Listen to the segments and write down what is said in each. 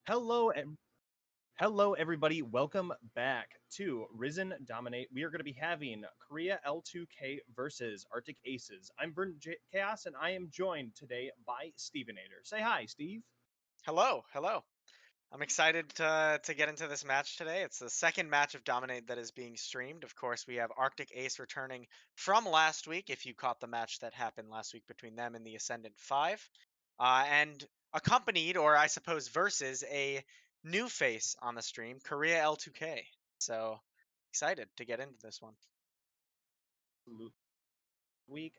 Hello, hello, everybody. Welcome back to Risen Dominate. We are going to be having Korea L2K versus Arctic Aces. I'm Chaos, and I am joined today by Stevenator. Say hi, Steve. Hello, hello. I'm excited to get into this match today. It's the second match of Dominate that is being streamed. Of course, we have Arctic Ace returning from last week, if you caught the match that happened last week between them and the Ascendant 5. And accompanied, or I suppose versus, a new face on the stream, Korea L2K. So excited to get into this one. Week,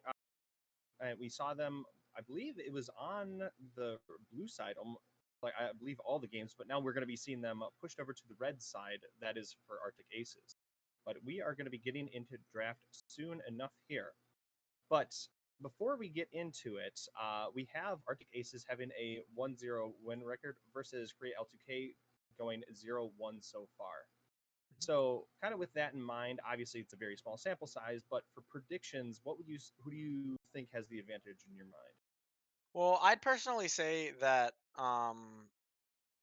we saw them. I believe it was on the blue side, like I believe all the games. But now we're going to be seeing them pushed over to the red side. That is for Arctic Aces. But we are going to be getting into draft soon enough here. But before we get into it, we have Arctic Aces having a 1-0 win record versus Korea L2K going 0-1 so far. So, kind of with that in mind, obviously it's a very small sample size, but for predictions, who do you think has the advantage in your mind? Well, I'd personally say that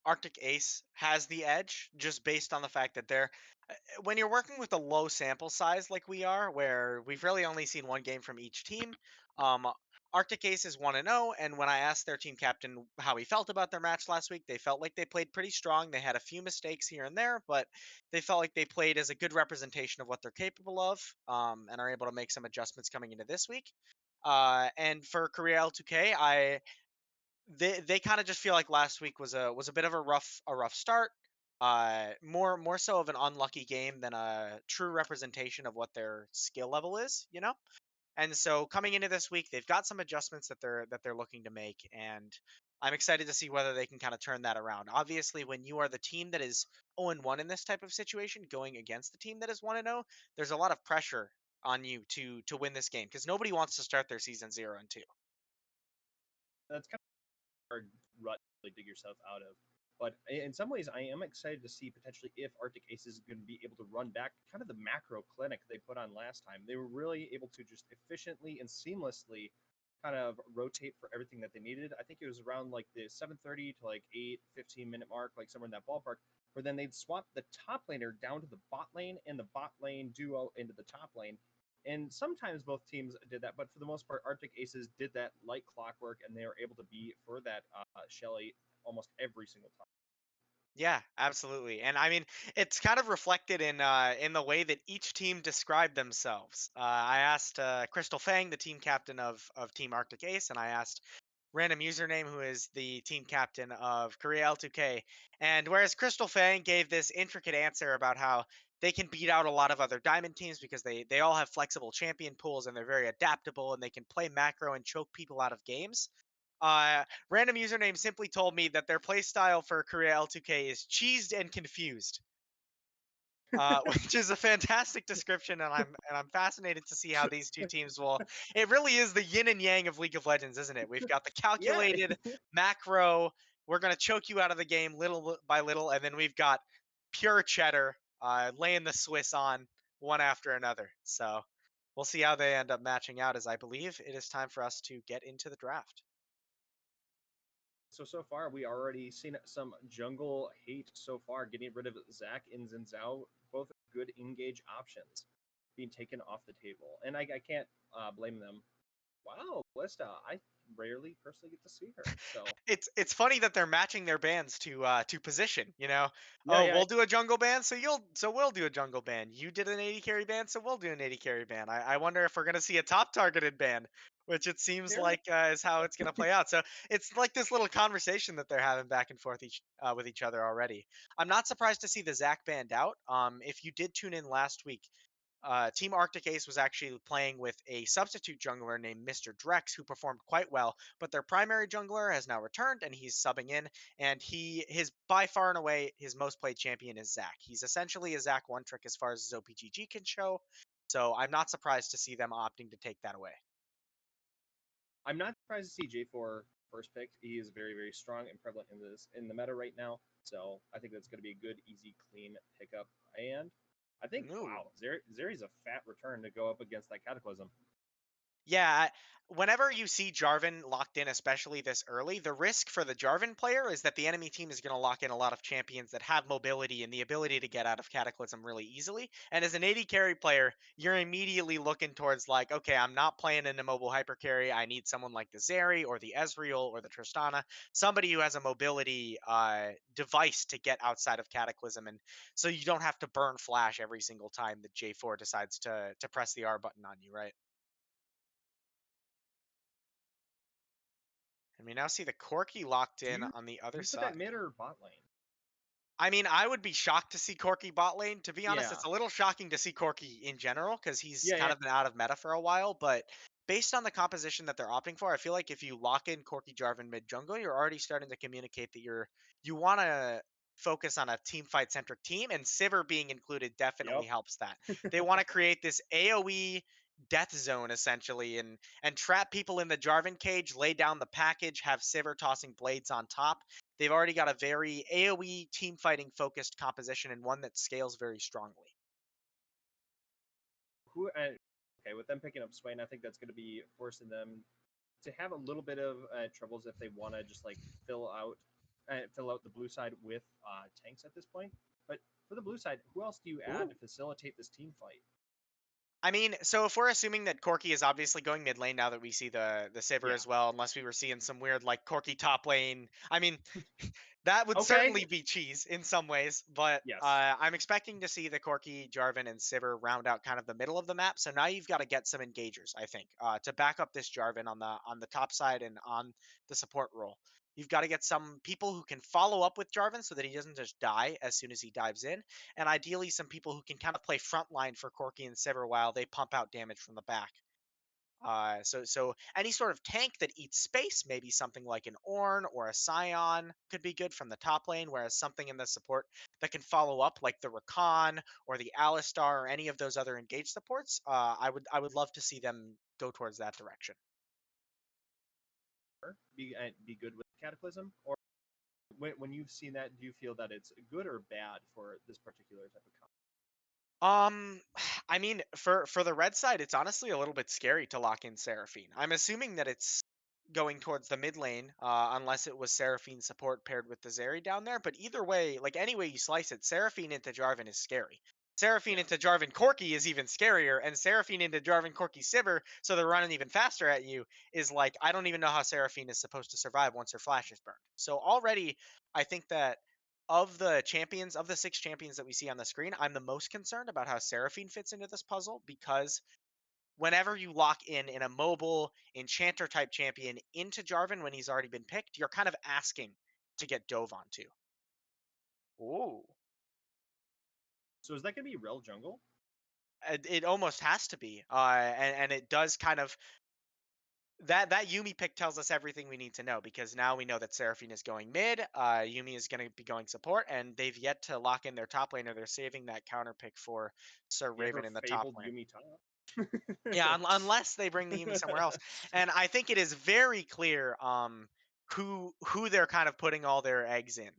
Arctic Ace has the edge just based on the fact that when you're working with a low sample size like we are, where we've really only seen one game from each team. um, Arctic Ace is 1-0, and when I asked their team captain how he felt about their match last week, they felt like they played pretty strong. They had a few mistakes here and there, but they felt like they played as a good representation of what they're capable of, and are able to make some adjustments coming into this week. And for Korea L2K, they kind of just feel like last week was a bit of a rough start. More so of an unlucky game than a true representation of what their skill level is, you know. And so coming into this week, they've got some adjustments that they're looking to make, and I'm excited to see whether they can kind of turn that around. Obviously, when you are the team that is 0-1 in this type of situation, going against the team that is 1-0, there's a lot of pressure on you to win this game because nobody wants to start their season 0-2. That's kind of hard rut to really dig yourself out of. But in some ways, I am excited to see potentially if Arctic Aces is going to be able to run back kind of the macro clinic they put on last time. They were really able to just efficiently and seamlessly kind of rotate for everything that they needed. I think it was around like the 7:30 to like 8:15 minute mark, like somewhere in that ballpark, where then they'd swap the top laner down to the bot lane and the bot lane duo into the top lane. And sometimes both teams did that, but for the most part, Arctic Aces did that like clockwork, and they were able to beat for that Shelly almost every single time. Yeah, absolutely. And I mean, it's kind of reflected in the way that each team described themselves. I asked Crystal Fang, the team captain of Team Arctic Ace, and I asked random username who is the team captain of Korea L2K. And whereas Crystal Fang gave this intricate answer about how they can beat out a lot of other diamond teams because they all have flexible champion pools and they're very adaptable and they can play macro and choke people out of games. Random username simply told me that their playstyle for Korea L2K is cheesed and confused, which is a fantastic description, and I'm fascinated to see how these two teams will. It really is the yin and yang of League of Legends, isn't it? We've got the Yeah, calculated macro. We're gonna choke you out of the game little by little, and then we've got pure cheddar, laying the Swiss on one after another. So we'll see how they end up matching out. As I believe it is time for us to get into the draft. so far we already seen some jungle hate so far, getting rid of Zac and Zinzao, both good engage options being taken off the table, and I can't blame them. Wow, Ballista, I rarely personally get to see her, so It's funny that they're matching their bands to position. yeah, Oh, yeah, we'll do a jungle band, so we'll do a jungle band. You did an 80 carry band, so we'll do an 80 carry band. I wonder if we're gonna see a top targeted band, which it seems there. like is how it's gonna play out. So it's like this little conversation that they're having back and forth with each other already. I'm not surprised to see the Zac band out. If you did tune in last week, Team Arctic Ace was actually playing with a substitute jungler named Mr. Drex, who performed quite well. But their primary jungler has now returned, and he's subbing in. And his by far and away his most played champion is Zac. He's essentially a Zac one trick as far as his OPGG can show. So I'm not surprised to see them opting to take that away. I'm not surprised to see J4 first pick. He is very, very strong and prevalent in the meta right now. So I think that's going to be a good, easy, clean pickup. And I think Ooh. wow, Zeri's a fat return to go up against that Cataclysm. Yeah, whenever you see Jarvan locked in, especially this early, the risk for the Jarvan player is that the enemy team is going to lock in a lot of champions that have mobility and the ability to get out of Cataclysm really easily. And as an AD carry player, you're immediately looking towards like, okay, I'm not playing an immobile hyper carry. I need someone like the Zeri or the Ezreal or the Tristana, somebody who has a mobility device to get outside of Cataclysm, and so you don't have to burn flash every single time that J4 decides to press the R button on you, right? And we now see the Corki locked Do in you on the do other you put that side. mid or bot lane? I mean, I would be shocked to see Corki bot lane. To be honest, Yeah. it's a little shocking to see Corki in general because he's Yeah, kind yeah. of been out of meta for a while. But based on the composition that they're opting for, I feel like if you lock in Corki Jarvan mid jungle, you're already starting to communicate that you want to focus on a team fight centric team, and Sivir being included definitely Yep. helps that. They want to create this AOE death zone essentially and trap people in the Jarvan cage, lay down the package, have Sivir tossing blades on top. They've already got a very AoE team fighting focused composition and one that scales very strongly. Who okay, with them picking up Swain, I think that's going to be forcing them to have a little bit of troubles if they want to just like fill out the blue side with tanks at this point. But for the blue side, who else do you add Ooh. to facilitate this team fight? I mean, so if we're assuming that Corki is obviously going mid lane now that we see the Sivir Yeah. as well, unless we were seeing some weird like Corki top lane. I mean, that would Okay. certainly be cheese in some ways, but Yes. I'm expecting to see the Corki, Jarvan, and Sivir round out kind of the middle of the map. So now you've got to get some engagers, I think, to back up this Jarvan on the top side and on the support role. You've got to get some people who can follow up with Jarvan so that he doesn't just die as soon as he dives in, and ideally some people who can kind of play front line for Corki and Sivir while they pump out damage from the back. So any sort of tank that eats space, maybe something like an Ornn or a Scion, could be good from the top lane. Whereas something in the support that can follow up, like the Rakan or the Alistar or any of those other engaged supports, I would love to see them go towards that direction. Be good with Cataclysm, or when you've seen that, do you feel that it's good or bad for this particular type of comp? Um, I mean, for the red side, it's honestly a little bit scary to lock in Seraphine. I'm assuming that it's going towards the mid lane, unless it was Seraphine support paired with the Zeri down there. But either way, like any way you slice it, Seraphine into Jarvan is scary. Seraphine Yeah. into Jarvan Corki is even scarier, and Seraphine into Jarvan Corki Sivir, so they're running even faster at you, is like I don't even know how Seraphine is supposed to survive once her flash is burned. So already, I think that of the champions, of the six champions that we see on the screen, I'm the most concerned about how Seraphine fits into this puzzle because whenever you lock in a mobile enchanter type champion into Jarvan when he's already been picked, you're kind of asking to get dove onto. Ooh. So is that going to be rel jungle? It almost has to be, and it does kind of that Yumi pick tells us everything we need to know because now we know that Seraphine is going mid, Yumi is going to be going support, and they've yet to lock in their top laner. They're saving that counter pick for Sir The ever Raven in the top fabled lane. Yumi top. Yeah, unless they bring the Yumi somewhere else. And I think it is very clear who they're kind of putting all their eggs in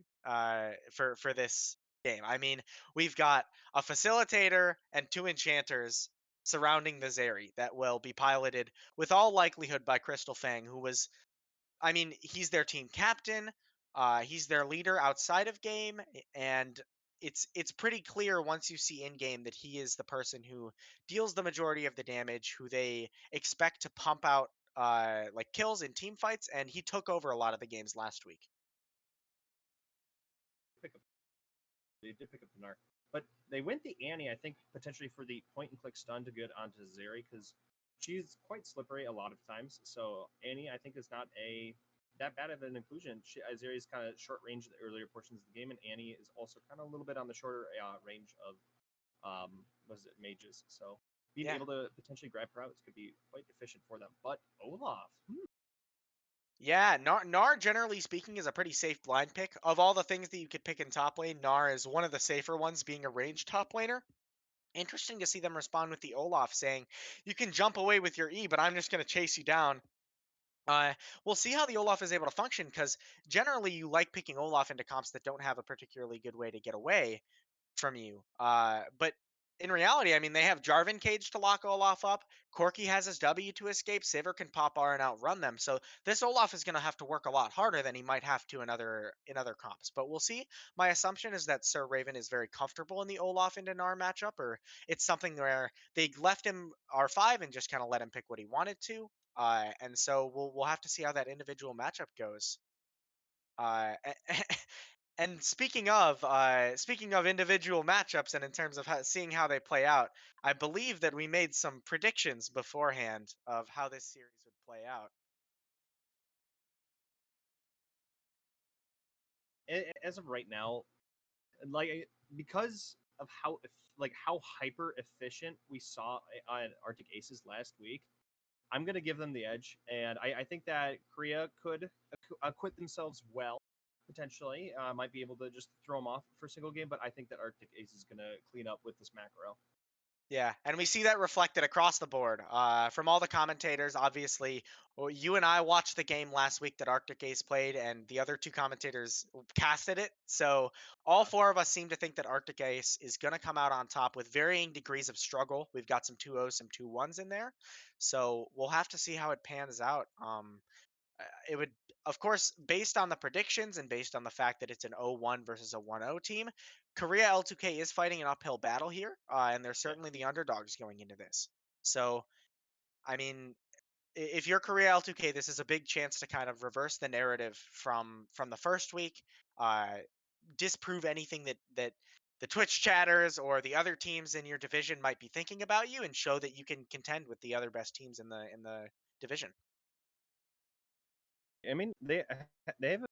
for this game. I mean, we've got a facilitator and two enchanters surrounding the Zeri that will be piloted with all likelihood by Crystal Fang, who was, I mean, he's their team captain. He's their leader outside of game, and it's pretty clear once you see in game that he is the person who deals the majority of the damage, who they expect to pump out like kills in team fights, and he took over a lot of the games last week. Pick up, they did pick up the Narc, but they went the Annie, I think, potentially for the point and click stun to get onto Zeri because she's quite slippery a lot of times. So Annie, I think, is not a that bad of an inclusion. Zeri is kind of short range in the earlier portions of the game, and Annie is also kind of a little bit on the shorter range of was it mages. So being Yeah. able to potentially grab her outs could be quite efficient for them. But Olaf, Yeah, Nar generally speaking is a pretty safe blind pick. Of all the things that you could pick in top lane, Nar is one of the safer ones being a ranged top laner. Interesting to see them respond with the Olaf saying, you can jump away with your E, but I'm just going to chase you down. Uh, we'll see how the Olaf is able to function because generally you like picking Olaf into comps that don't have a particularly good way to get away from you. But in reality, I mean, they have Jarvan Cage to lock Olaf up. Corki has his W to escape. Sivir can pop R and outrun them. So this Olaf is going to have to work a lot harder than he might have to in other comps. But we'll see. My assumption is that Sir Raven is very comfortable in the Olaf and Dinar matchup, or it's something where they left him R5 and just kind of let him pick what he wanted to. And so we'll have to see how that individual matchup goes. Uh, And speaking of individual matchups, and in terms of seeing how they play out, I believe that we made some predictions beforehand of how this series would play out. As of right now, because of how hyper efficient we saw on Arctic Aces last week, I'm gonna give them the edge, and I think that Korea could acquit themselves well. Potentially, might be able to just throw them off for a single game, but I think that Arctic Ace is gonna clean up with this macro. Yeah, and we see that reflected across the board from all the commentators. Obviously, well, you and I watched the game last week that Arctic Ace played, and the other two commentators casted it. So all Yeah. four of us seem to think that Arctic Ace is going to come out on top with varying degrees of struggle. We've got some 2-0s, some 2-1s in there. So we'll have to see how it pans out. It would, of course, based on the predictions and based on the fact that it's an 0-1 versus a 1-0 team, Korea L2K is fighting an uphill battle here, and they're Yeah. certainly the underdogs going into this. So, I mean, if you're Korea L2K, this is a big chance to kind of reverse the narrative from the first week, uh, disprove anything that the Twitch chatters or the other teams in your division might be thinking about you, and show that you can contend with the other best teams in the division. I mean, they have a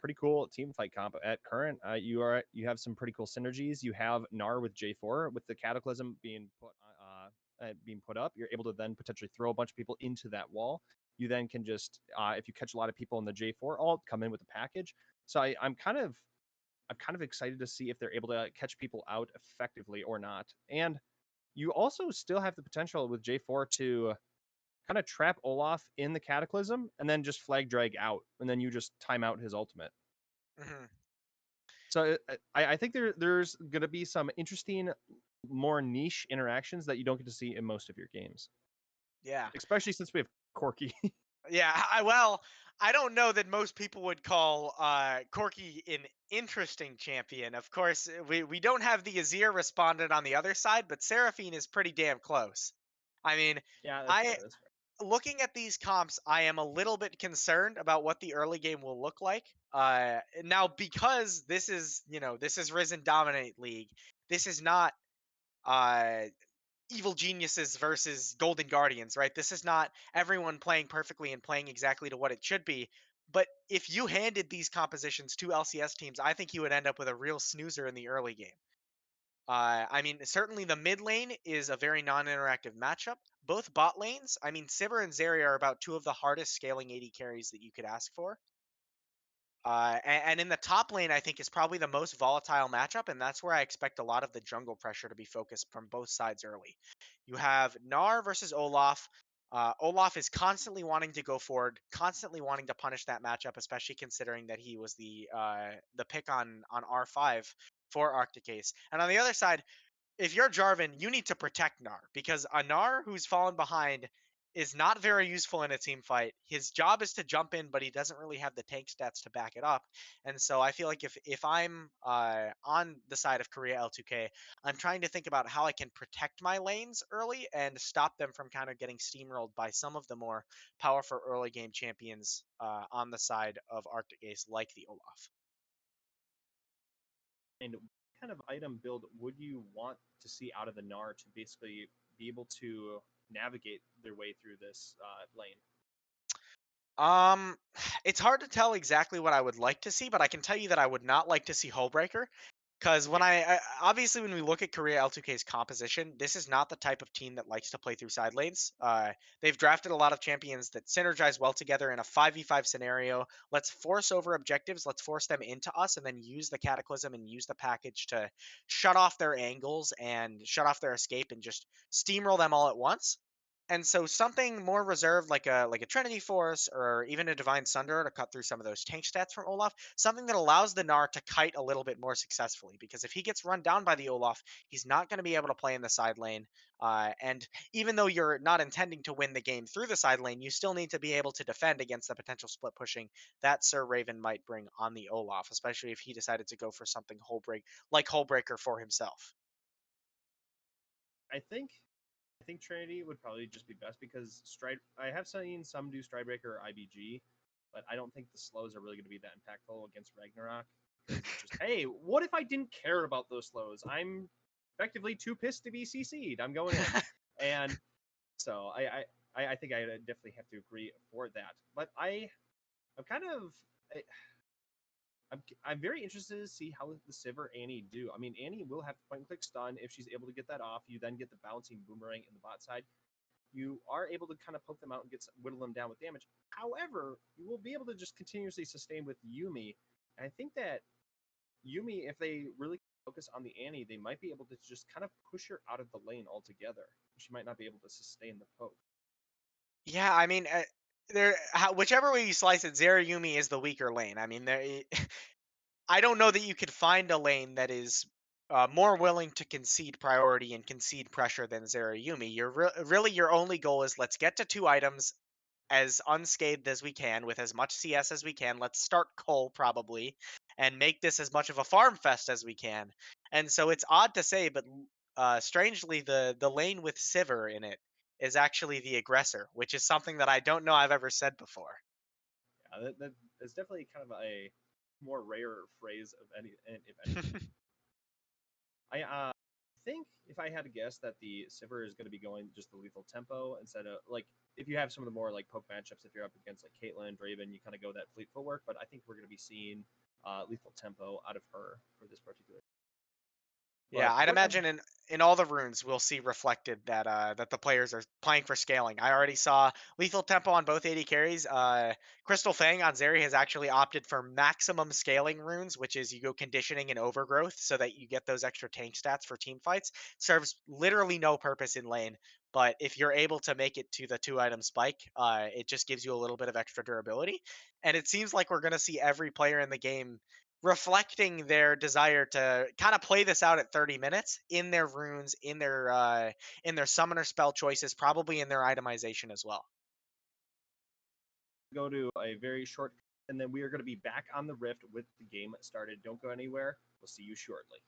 pretty cool team fight comp at current. You have some pretty cool synergies. You have Nar with J4 with the Cataclysm being put up. You're able to then potentially throw a bunch of people into that wall. You then can just if you catch a lot of people in the J4 ult, come in with a package. So I'm kind of excited to see if they're able to catch people out effectively or not. And you also still have the potential with J4 to kind of trap Olaf in the Cataclysm and then just flag drag out, and then you just time out his ultimate. Hmm. So I think there's going to be some interesting, more niche interactions that you don't get to see in most of your games, Yeah. especially since we have Corky. Yeah, well, I don't know that most people would call Corky an interesting champion. Of course, we don't have the Azir respondent on the other side, but Seraphine is pretty damn close. I mean, Yeah, that's fair. I That's fair. looking at these comps, I am a little bit concerned about what the early game will look like. Now because this is Risen Dominate League. This is not uh evil geniuses versus golden guardians, right? This is not everyone playing perfectly and playing exactly to what it should be. But if you handed these compositions to LCS teams, I think you would end up with a real snoozer in the early game. I mean, certainly the mid lane is a very non-interactive matchup. Both bot lanes, I mean, Sivir and Zeri are about two of the hardest scaling AD carries that you could ask for. And in the top lane, I think is probably the most volatile matchup, and that's where I expect a lot of the jungle pressure to be focused from both sides early. You have Gnar versus Olaf. Olaf is constantly wanting to go forward, constantly wanting to punish that matchup, especially considering that he was the pick on R5 for Arctic Ace. And on the other side, if you're Jarvan, you need to protect Gnar because a Gnar who's fallen behind is not very useful in a team fight. His job is to jump in, but he doesn't really have the tank stats to back it up. And so I feel like if I'm on the side of Korea L2K, I'm trying to think about how I can protect my lanes early and stop them from kind of getting steamrolled by some of the more powerful early game champions on the side of Arctic Ace, like the Olaf. And what kind of item build would you want to see out of the Gnar to basically be able to navigate their way through this lane? Um, it's hard to tell exactly what I would like to see, but I can tell you that I would not like to see Hullbreaker. Because when Yeah. obviously when we look at Korea L2K's composition, this is not the type of team that likes to play through side lanes. They've drafted a lot of champions that synergize well together in a 5v5 scenario. Let's force over objectives. Let's force them into us, and then use the Cataclysm and use the package to shut off their angles and shut off their escape and just steamroll them all at once. And so something more reserved like a Trinity Force or even a Divine Sunder to cut through some of those tank stats from Olaf, something that allows the Gnar to kite a little bit more successfully. Because if he gets run down by the Olaf, he's not going to be able to play in the side lane. And even though you're not intending to win the game through the side lane, you still need to be able to defend against the potential split pushing that Sir Raven might bring on the Olaf, especially if he decided to go for something Hullbreaker for himself. I think I think Trinity would probably just be best because Stride. I have seen some do Stridebreaker or IBG, but I don't think the slows are really going to be that impactful against Ragnarok because it's just, hey, what if I didn't care about those slows? I'm effectively too pissed to be CC'd. I'm going in, and so I think I definitely have to agree for that. But I'm kind of I'm very interested to see how the Sivir Annie do. I mean, Annie will have point and click stun if she's able to get that off. You then get the bouncing boomerang in the bot side. You are able to kind of poke them out and whittle them down with damage. However, you will be able to just continuously sustain with Yuumi. And I think that Yuumi, if they really focus on the Annie, they might be able to just kind of push her out of the lane altogether. She might not be able to sustain the poke. Yeah, I mean, whichever way you slice it, Yumi is the weaker lane. I mean, I don't know that you could find a lane that is more willing to concede priority and concede pressure than Yumi. Really your only goal is let's get to 2 items as unscathed as we can with as much CS as we can. Let's start Cole probably and make this as much of a farm fest as we can. And so it's odd to say, but strangely, the lane with Sivir in it is actually the aggressor, which is something that I don't know I've ever said before. Yeah, that is definitely kind of a more rare phrase of if anything. I think if I had to guess that the Sivir is going to be going just the lethal tempo instead of like if you have some of the more like poke matchups, if you're up against like Caitlyn, Draven, you kind of go that fleet footwork. But I think we're going to be seeing lethal tempo out of her for this particular. Yeah, But I'd what imagine in all the runes we'll see reflected that the players are playing for scaling. I already saw lethal tempo on both AD carries. Crystal Fang on Zeri has actually opted for maximum scaling runes, which is you go conditioning and overgrowth so that you get those extra tank stats for team fights. Serves literally no purpose in lane, but if you're able to make it to the 2 item spike, it just gives you a little bit of extra durability. And it seems like we're gonna see every player in the game reflecting their desire to kind of play this out at 30 minutes in their runes, in their summoner spell choices, probably in their itemization as well. go to a very short, and then we are going to be back on the Rift with the game started. Don't go anywhere. We'll see you shortly.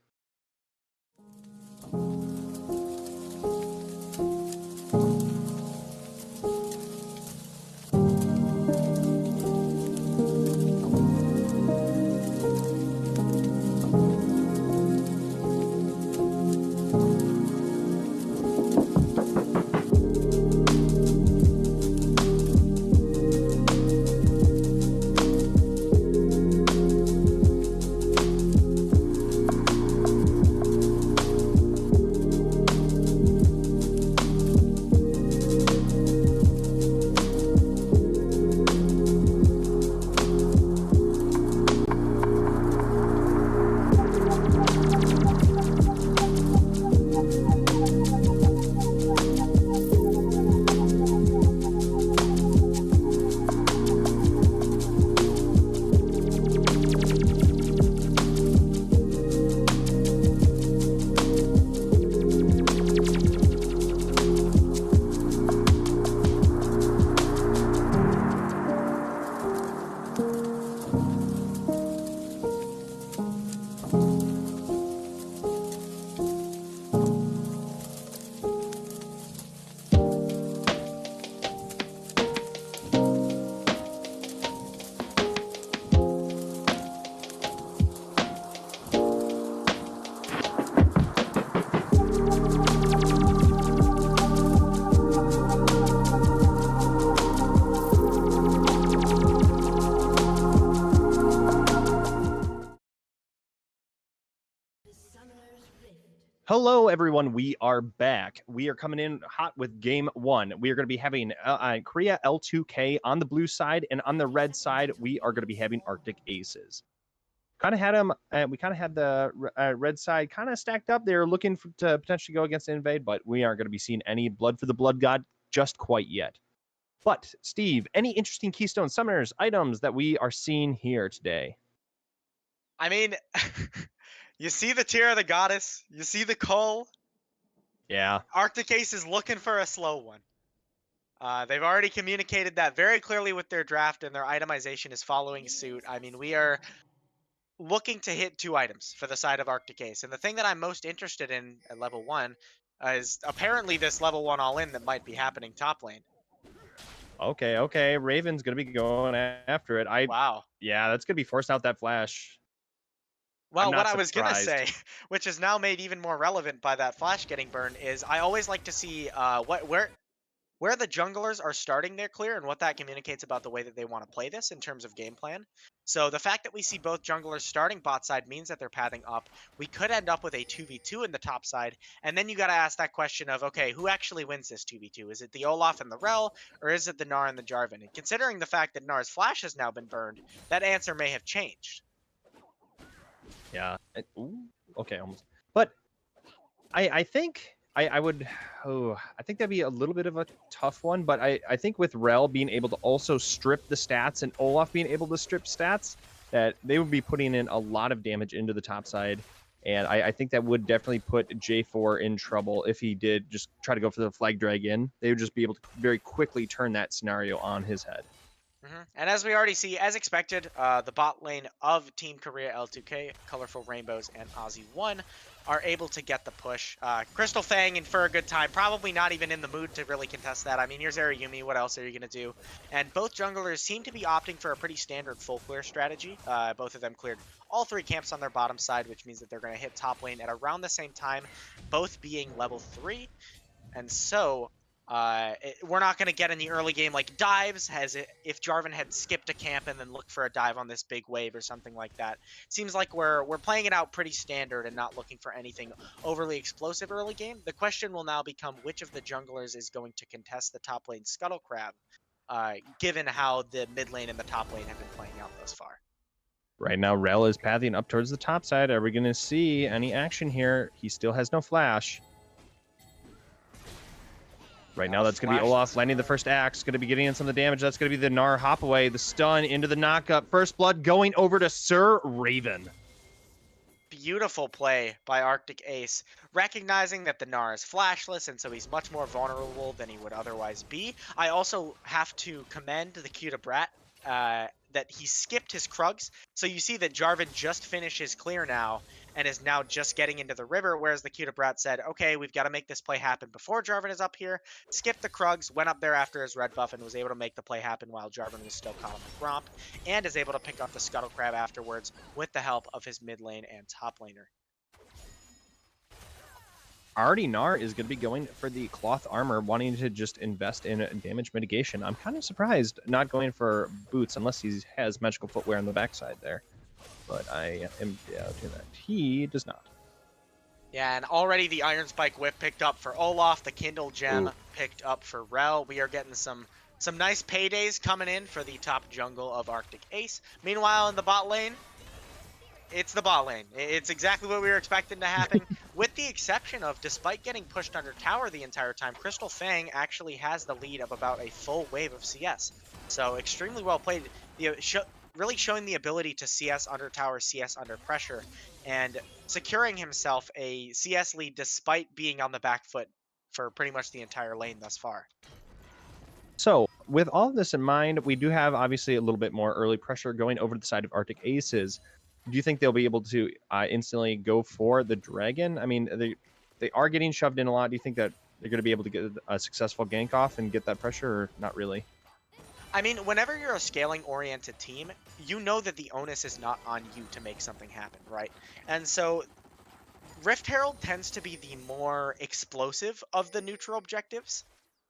Hello, everyone. We are back. We are coming in hot with game one. We are going to be having Korea L2K on the blue side, and on the red side, we are going to be having Arctic Aces. Kind of had them. We kind of had the red side kind of stacked up. They're looking to potentially go against Invade, but we aren't going to be seeing any blood for the blood god just quite yet. But, Steve, any interesting Keystone Summoners items that we are seeing here today? I mean, you see the Tear of the Goddess, you see the Cull. Yeah. Arctic Ace is looking for a slow one. They've already communicated that very clearly with their draft, and their itemization is following suit. I mean, we are looking to hit 2 items for the side of Arctic Ace. And the thing that I'm most interested in at level 1 is apparently this level 1 all-in that might be happening top lane. Okay. Raven's going to be going after it. Wow. Yeah, that's going to be forcing out that flash. I'm Well, what not I was going to surprised. say, which is now made even more relevant by that flash getting burned, is I always like to see where the junglers are starting their clear and what that communicates about the way that they want to play this in terms of game plan. So the fact that we see both junglers starting bot side means that they're pathing up. We could end up with a 2v2 in the top side, and then you got to ask that question of, okay, who actually wins this 2v2? Is it the Olaf and the Rel, or is it the Gnar and the Jarvan? And considering the fact that Gnar's flash has now been burned, that answer may have changed. Yeah. Ooh, okay, almost. But I think I would. Oh, I think that'd be a little bit of a tough one. But I think with Rel being able to also strip the stats and Olaf being able to strip stats, that they would be putting in a lot of damage into the top side. And I think that would definitely put J4 in trouble if he did just try to go for the flag dragon. They would just be able to very quickly turn that scenario on his head. And as we already see, as expected, the bot lane of Team Korea L2K, Colorful Rainbows, and Aussie1 are able to get the push. Crystal Fang in for a good time, probably not even in the mood to really contest that. I mean, here's Ariyumi, what else are you going to do? And both junglers seem to be opting for a pretty standard full clear strategy. Both of them cleared all 3 camps on their bottom side, which means that they're going to hit top lane at around the same time, both being level 3. And so we're not going to get in the early game like dives, if Jarvan had skipped a camp and then looked for a dive on this big wave or something like that. Seems like we're playing it out pretty standard and not looking for anything overly explosive early game. The question will now become which of the junglers is going to contest the top lane Scuttle Crab, given how the mid lane and the top lane have been playing out thus far. Right now, Rel is pathing up towards the top side. Are we going to see any action here? He still has no flash. Right now, that's going to be Olaf landing the first axe. Going to be getting in some of the damage. That's going to be the Gnar hop away. The stun into the knockup. First blood going over to Sir Raven. Beautiful play by Arctic Ace, recognizing that the Gnar is flashless, and so he's much more vulnerable than he would otherwise be. I also have to commend the Cuta Brat that he skipped his Krugs. So you see that Jarvan just finished his clear now and is now just getting into the river, whereas the Cuta Brat said, okay, we've got to make this play happen before Jarvan is up here, skipped the Krugs, went up there after his red buff, and was able to make the play happen while Jarvan was still caught on the Gromp, and is able to pick up the Scuttle Crab afterwards with the help of his mid lane and top laner. Already Gnar is going to be going for the cloth armor, wanting to just invest in damage mitigation. I'm kind of surprised not going for boots unless he has magical footwear on the backside there. But I am doubting that. He does not. Yeah, and already the Iron Spike Whip picked up for Olaf, the Kindle Gem picked up for Rel. We are getting some nice paydays coming in for the top jungle of Arctic Ace. Meanwhile, in the bot lane, it's the bot lane. It's exactly what we were expecting to happen, with the exception of, despite getting pushed under tower the entire time, Crystal Fang actually has the lead of about a full wave of CS. So extremely well played. Really showing the ability to CS under tower, CS under pressure, and securing himself a CS lead despite being on the back foot for pretty much the entire lane thus far. So, with all of this in mind, we do have obviously a little bit more early pressure going over to the side of Arctic Aces. Do you think they'll be able to instantly go for the dragon? I mean, they are getting shoved in a lot. Do you think that they're going to be able to get a successful gank off and get that pressure, or not really? I mean, whenever you're a scaling-oriented team, you know that the onus is not on you to make something happen, right? And so Rift Herald tends to be the more explosive of the neutral objectives,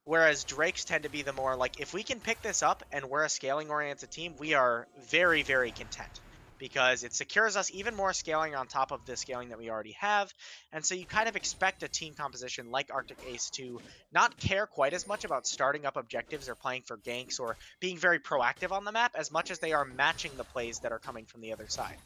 whereas Drakes tend to be the more like, if we can pick this up and we're a scaling-oriented team, we are very, very content, because it secures us even more scaling on top of the scaling that we already have. And so you kind of expect a team composition like Arctic Ace to not care quite as much about starting up objectives or playing for ganks or being very proactive on the map, as much as they are matching the plays that are coming from the other side.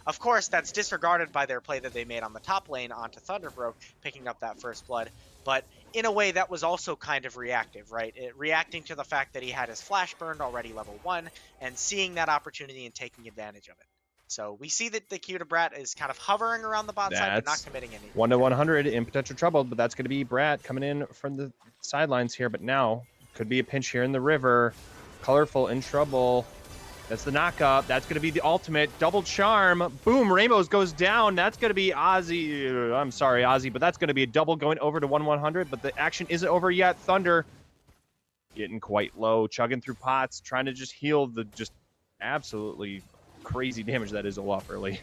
Of course, that's disregarded by their play that they made on the top lane onto Thunderbroke, picking up that first blood. But in a way that was also kind of reactive, right? Reacting to the fact that he had his flash burned already level 1 and seeing that opportunity and taking advantage of it. So we see that the Cuda Brat is kind of hovering around the bot side, but not That's committing anything. 1 to 100 in potential trouble, but that's going to be Brat coming in from the sidelines here. But now could be a pinch here in the river. Colorful in trouble. That's the knockup. That's going to be the ultimate double charm. Boom, Rainbows goes down. That's going to be Ozzy. I'm sorry, Ozzy, but that's going to be a double going over to 1/100. But the action isn't over yet. Thunder getting quite low, chugging through pots, trying to just heal the just absolutely crazy damage that is Olaf early.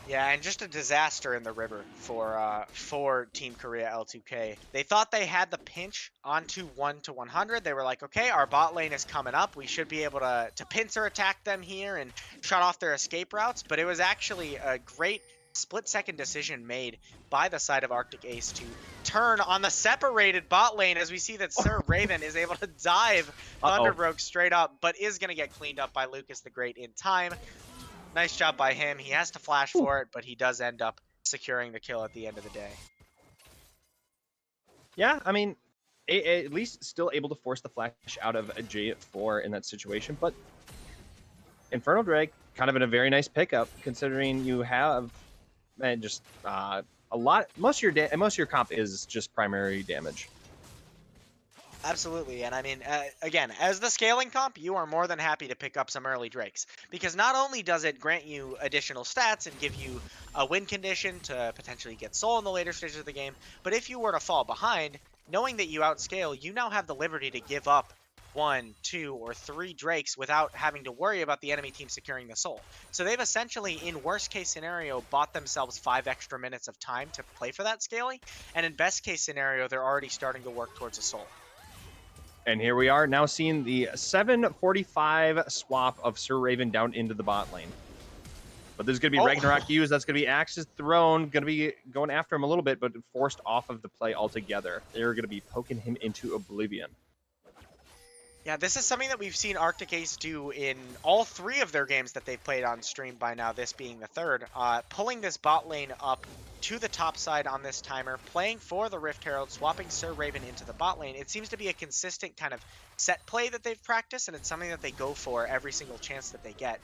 Yeah, and just a disaster in the river for Team Korea L2K. They thought they had the pinch onto 1 to 100. They were like, okay, our bot lane is coming up. We should be able to pincer attack them here and shut off their escape routes. But it was actually a great split-second decision made by the side of Arctic Ace to turn on the separated bot lane, as we see that Sir Raven is able to dive Thunderbroke straight up, but is going to get cleaned up by Lucas the Great in time. Nice job by him. He has to flash for it, but he does end up securing the kill at the end of the day. Yeah, I mean, at least still able to force the flash out of a J4 in that situation. But Infernal Drake, kind of in a very nice pickup, considering you have just a lot. Most of your comp is just primary damage. Absolutely, and I mean, again, as the scaling comp, you are more than happy to pick up some early Drakes, because not only does it grant you additional stats and give you a win condition to potentially get soul in the later stages of the game, but if you were to fall behind, knowing that you outscale, you now have the liberty to give up 1, 2, or 3 Drakes without having to worry about the enemy team securing the soul. So they've essentially, in worst case scenario, bought themselves 5 extra minutes of time to play for that scaling, and in best case scenario, they're already starting to work towards a soul. And here we are now seeing the 745 swap of Sir Raven down into the bot lane. But there's going to be Ragnarok used. That's going to be axes thrown. Going to be going after him a little bit, but forced off of the play altogether. They're going to be poking him into oblivion. Yeah, this is something that we've seen Arctic Ace do in all 3 of their games that they've played on stream by now, this being the 3rd. Pulling this bot lane up to the top side on this timer, playing for the Rift Herald, swapping Sir Raven into the bot lane. It seems to be a consistent kind of set play that they've practiced, and it's something that they go for every single chance that they get.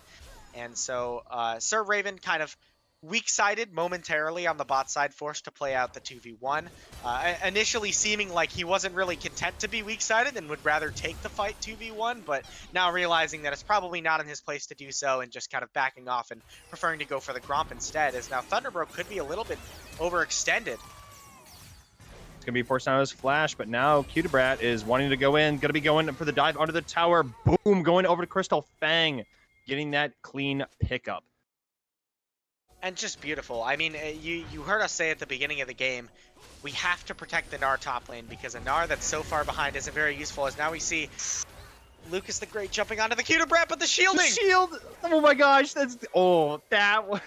And so Sir Raven kind of weak-sided momentarily on the bot side, forced to play out the 2v1. Initially seeming like he wasn't really content to be weak-sided and would rather take the fight 2v1, but now realizing that it's probably not in his place to do so and just kind of backing off and preferring to go for the Gromp instead, as now Thunderbroke could be a little bit overextended. It's going to be forced out of his flash, but now Cutibrat is wanting to go in, going to be going for the dive under the tower. Boom, going over to Crystal Fang, getting that clean pickup. And just beautiful. I mean, you heard us say at the beginning of the game, we have to protect the Gnar top lane, because a Gnar that's so far behind isn't very useful, as now we see Lucas the Great jumping onto the Cutibrat, but the shielding! The shield! Oh my gosh, that's... Oh, that was...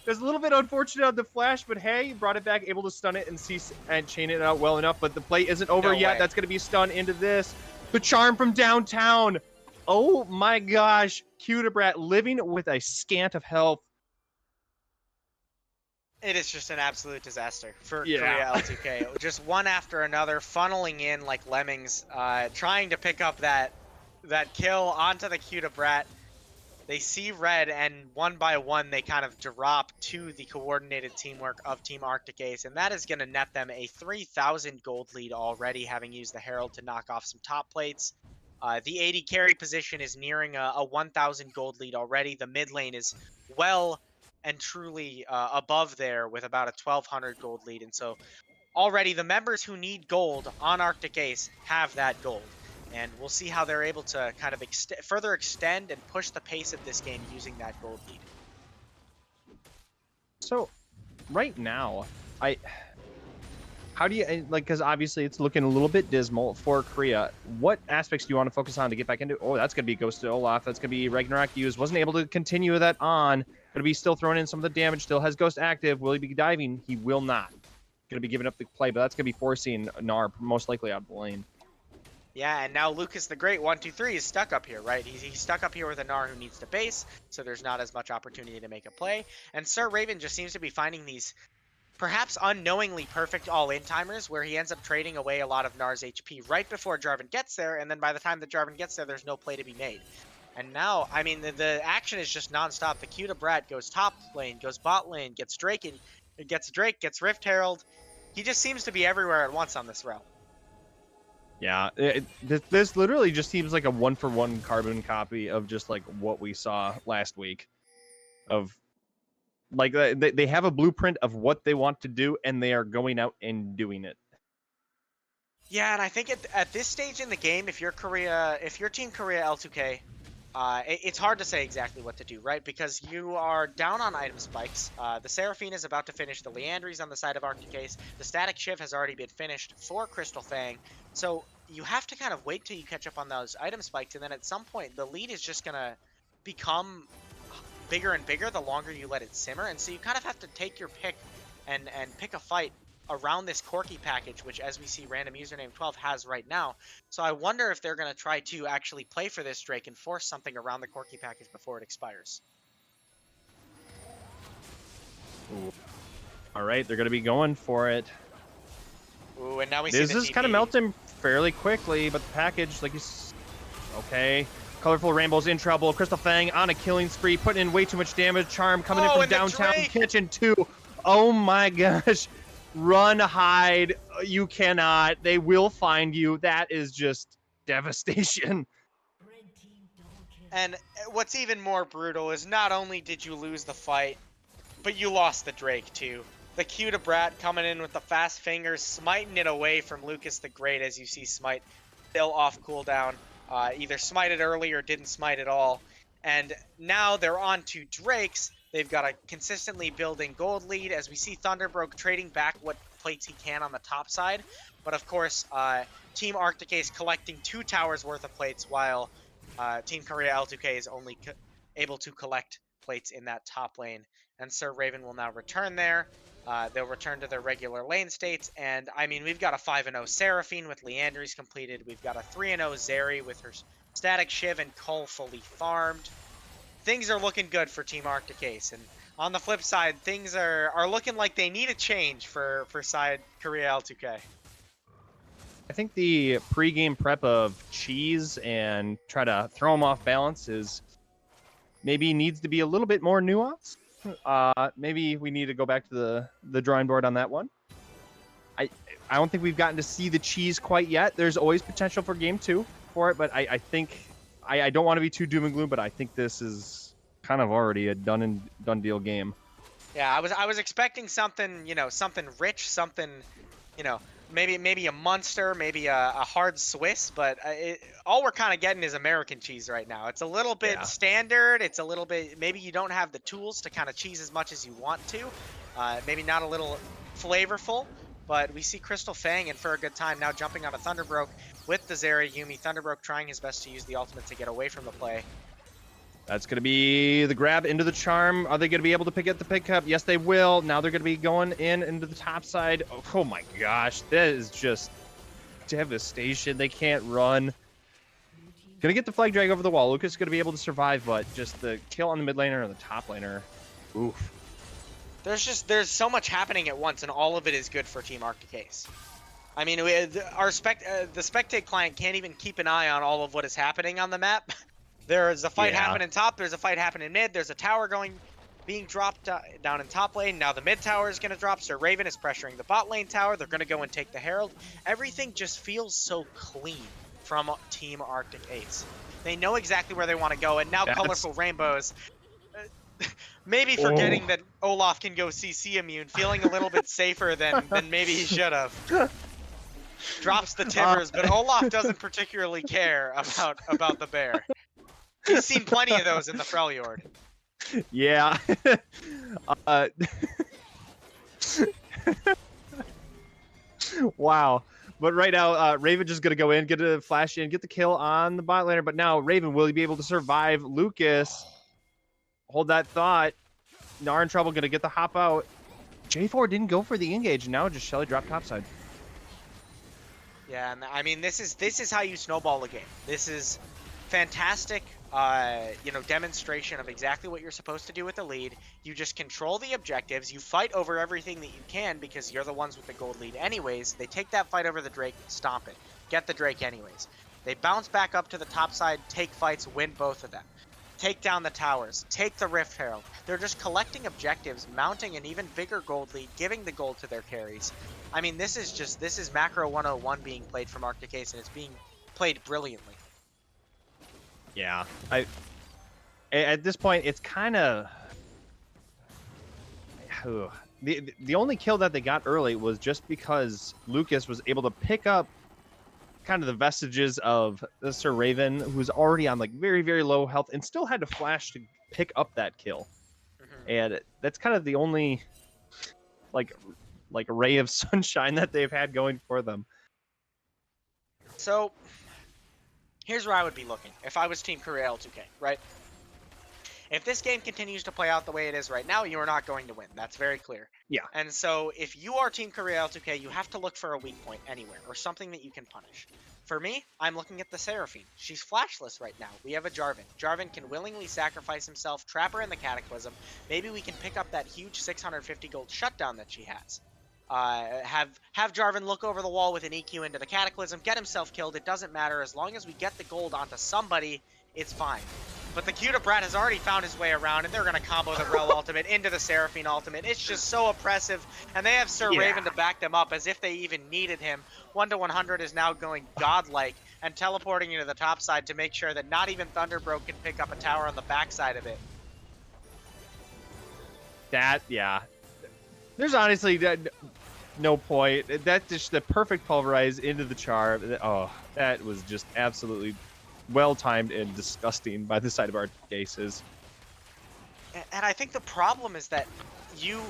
There's a little bit unfortunate on the flash, but hey, brought it back, able to stun it and chain it out well enough, but the play isn't over yet. That's going to be stun into this. The charm from downtown! Oh my gosh, Cutibrat living with a scant of health. It is just an absolute disaster for Korea L2K. Just one after another, funneling in like lemmings, trying to pick up that kill onto the Cutibrat. They see red, and one by one, they kind of drop to the coordinated teamwork of Team Arctic Ace, and that is going to net them a 3,000 gold lead already, having used the Herald to knock off some top plates. The AD carry position is nearing a 1,000 gold lead already. The mid lane is well and truly above there with about a 1,200 gold lead. And so already the members who need gold on Arctic Ace have that gold. And we'll see how they're able to kind of further extend and push the pace of this game using that gold lead. So right now, how do you, like, because obviously it's looking a little bit dismal for Korea. What aspects do you want to focus on to get back into? Oh, that's going to be Ghost to Olaf. That's going to be Ragnarok used. Wasn't able to continue that on. Going to be still throwing in some of the damage. Still has Ghost active. Will he be diving? He will not. Going to be giving up the play, but that's going to be forcing Gnar most likely out of the lane. Yeah, and now Lucas the Great, 1, 2, 3, is stuck up here, right? He's stuck up here with a Gnar who needs to base, so there's not as much opportunity to make a play. And Sir Raven just seems to be finding these perhaps unknowingly perfect all-in timers where he ends up trading away a lot of Nar's HP right before Jarvan gets there, and then by the time that Jarvan gets there, there's no play to be made. And now, I mean, the action is just nonstop. The Q to Brat goes top lane, goes bot lane, gets Drake, and gets Rift Herald. He just seems to be everywhere at once on this route. Yeah, this literally just seems like a one-for-one carbon copy of just like what we saw last week. Of like they have a blueprint of what they want to do, and they are going out and doing it. Yeah, and I think at this stage in the game, if you're Team Korea L2K, it's hard to say exactly what to do, right? Because you are down on item spikes. The Seraphine is about to finish. The Leandry's on the side of Arctic Ace. The Static Shiv has already been finished for Crystal Fang. So you have to kind of wait till you catch up on those item spikes, and then at some point, the lead is just going to become bigger and bigger the longer you let it simmer. And so you kind of have to take your pick and pick a fight around this Corki package, which, as we see, random username 12 has right now. So I wonder if they're going to try to actually play for this Drake and force something around the Corki package before it expires. Ooh. All right, they're going to be going for it. Ooh, and now we see this is kind of melting fairly quickly, but the package, like, is okay. Colorful Rainbow's in trouble. Crystal Fang on a killing spree, putting in way too much damage. Charm coming in from downtown kitchen 2. Oh my gosh. Run, hide. You cannot. They will find you. That is just devastation. And what's even more brutal is not only did you lose the fight, but you lost the Drake too. The Q to Brat coming in with the fast fingers, smiting it away from Lucas the Great, as you see Smite still off cooldown. Either smited early or didn't smite at all. And now they're on to Drakes. They've got a consistently building gold lead, as we see Thunderbroke trading back what plates he can on the top side. But of course, Team Arctic Ace collecting 2 towers worth of plates, while Team Korea L2K is only able to collect plates in that top lane. And Sir Raven will now return there. They'll return to their regular lane states. And, I mean, we've got a 5-0 Seraphine with Leandry's completed. We've got a 3-0 Zeri with her Static Shiv and Cole fully farmed. Things are looking good for Team Arctic Ace. And on the flip side, things are looking like they need a change for side Korea L2K. I think the pre-game prep of cheese and try to throw them off balance is maybe needs to be a little bit more nuanced. Maybe we need to go back to the drawing board on that one. I don't think we've gotten to see the cheese quite yet. There's always potential for game 2 for it, but I think I don't want to be too doom and gloom, but I think this is kind of already a done deal game. Yeah, I was expecting something, something rich, something, maybe a Munster, maybe a hard Swiss, but all we're kind of getting is American cheese right now. It's a little bit standard. It's a little bit, maybe you don't have the tools to kind of cheese as much as you want to. Maybe not a little flavorful, but we see Crystal Fang and for a good time now jumping on a Thunderbroke with the Zeri Yuumi. Thunderbroke trying his best to use the ultimate to get away from the play. That's going to be the grab into the charm. Are they going to be able to pick up the pickup? Yes, they will. Now they're going to be going into the top side. Oh my gosh, that is just devastation. They can't run. Going to get the flag drag over the wall. Lucas is going to be able to survive, but just the kill on the mid laner and the top laner. Oof. There's so much happening at once, and all of it is good for Team Arctic Ace. I mean, the Spectate client can't even keep an eye on all of what is happening on the map. There's a fight happening top. There's a fight happening mid. There's a tower being dropped down in top lane. Now the mid tower is going to drop. Sir Raven is pressuring the bot lane tower. They're going to go and take the Herald. Everything just feels so clean from Team Arctic Ace. They know exactly where they want to go. And now Colorful Rainbows, maybe forgetting that Olaf can go CC immune, feeling a little bit safer than maybe he should have. Drops the Timbers, but Olaf doesn't particularly care about the bear. He's seen plenty of those in the Freljord. Yeah. Wow. But right now, Raven just going to go in, get a flash in, get the kill on the bot laner. But now, Raven, will he be able to survive Lucas? Hold that thought. Gnar in trouble, going to get the hop out. J4 didn't go for the engage. Now just Shelly dropped topside. Yeah, and I mean, this is how you snowball a game. This is fantastic demonstration of exactly what you're supposed to do with the lead. You just control the objectives. You fight over everything that you can because you're the ones with the gold lead anyways. They take that fight over the Drake, stomp it, get the Drake anyways. They bounce back up to the top side, take fights, win both of them. Take down the towers, take the Rift Herald. They're just collecting objectives, mounting an even bigger gold lead, giving the gold to their carries. I mean, this is Macro 101 being played from Arctic Ace, and it's being played brilliantly. Yeah, at this point, it's kind of the only kill that they got early was just because Lucas was able to pick up kind of the vestiges of Sir Raven, who's already on like very, very low health and still had to flash to pick up that kill. And that's kind of the only like ray of sunshine that they've had going for them. So here's where I would be looking if I was Team Korea L2K, right? If this game continues to play out the way it is right now, you are not going to win. That's very clear. Yeah. And so if you are Team Korea L2K, you have to look for a weak point anywhere or something that you can punish. For me, I'm looking at the Seraphine. She's flashless right now. We have a Jarvan. Jarvan can willingly sacrifice himself, trap her in the Cataclysm. Maybe we can pick up that huge 650 gold shutdown that she has. Have Jarvan look over the wall with an EQ into the Cataclysm, get himself killed. It doesn't matter. As long as we get the gold onto somebody, it's fine. But the Cuda Brat has already found his way around, and they're going to combo the Rel ultimate into the Seraphine ultimate. It's just so oppressive, and they have Sir Raven to back them up as if they even needed him. 1-100 is now going godlike and teleporting into the top side to make sure that not even Thunderbro can pick up a tower on the backside of it. Yeah. There's honestly no point. That's just the perfect pulverize into the char. Oh, that was just absolutely well-timed and disgusting by the side of our cases. And I think the problem is that you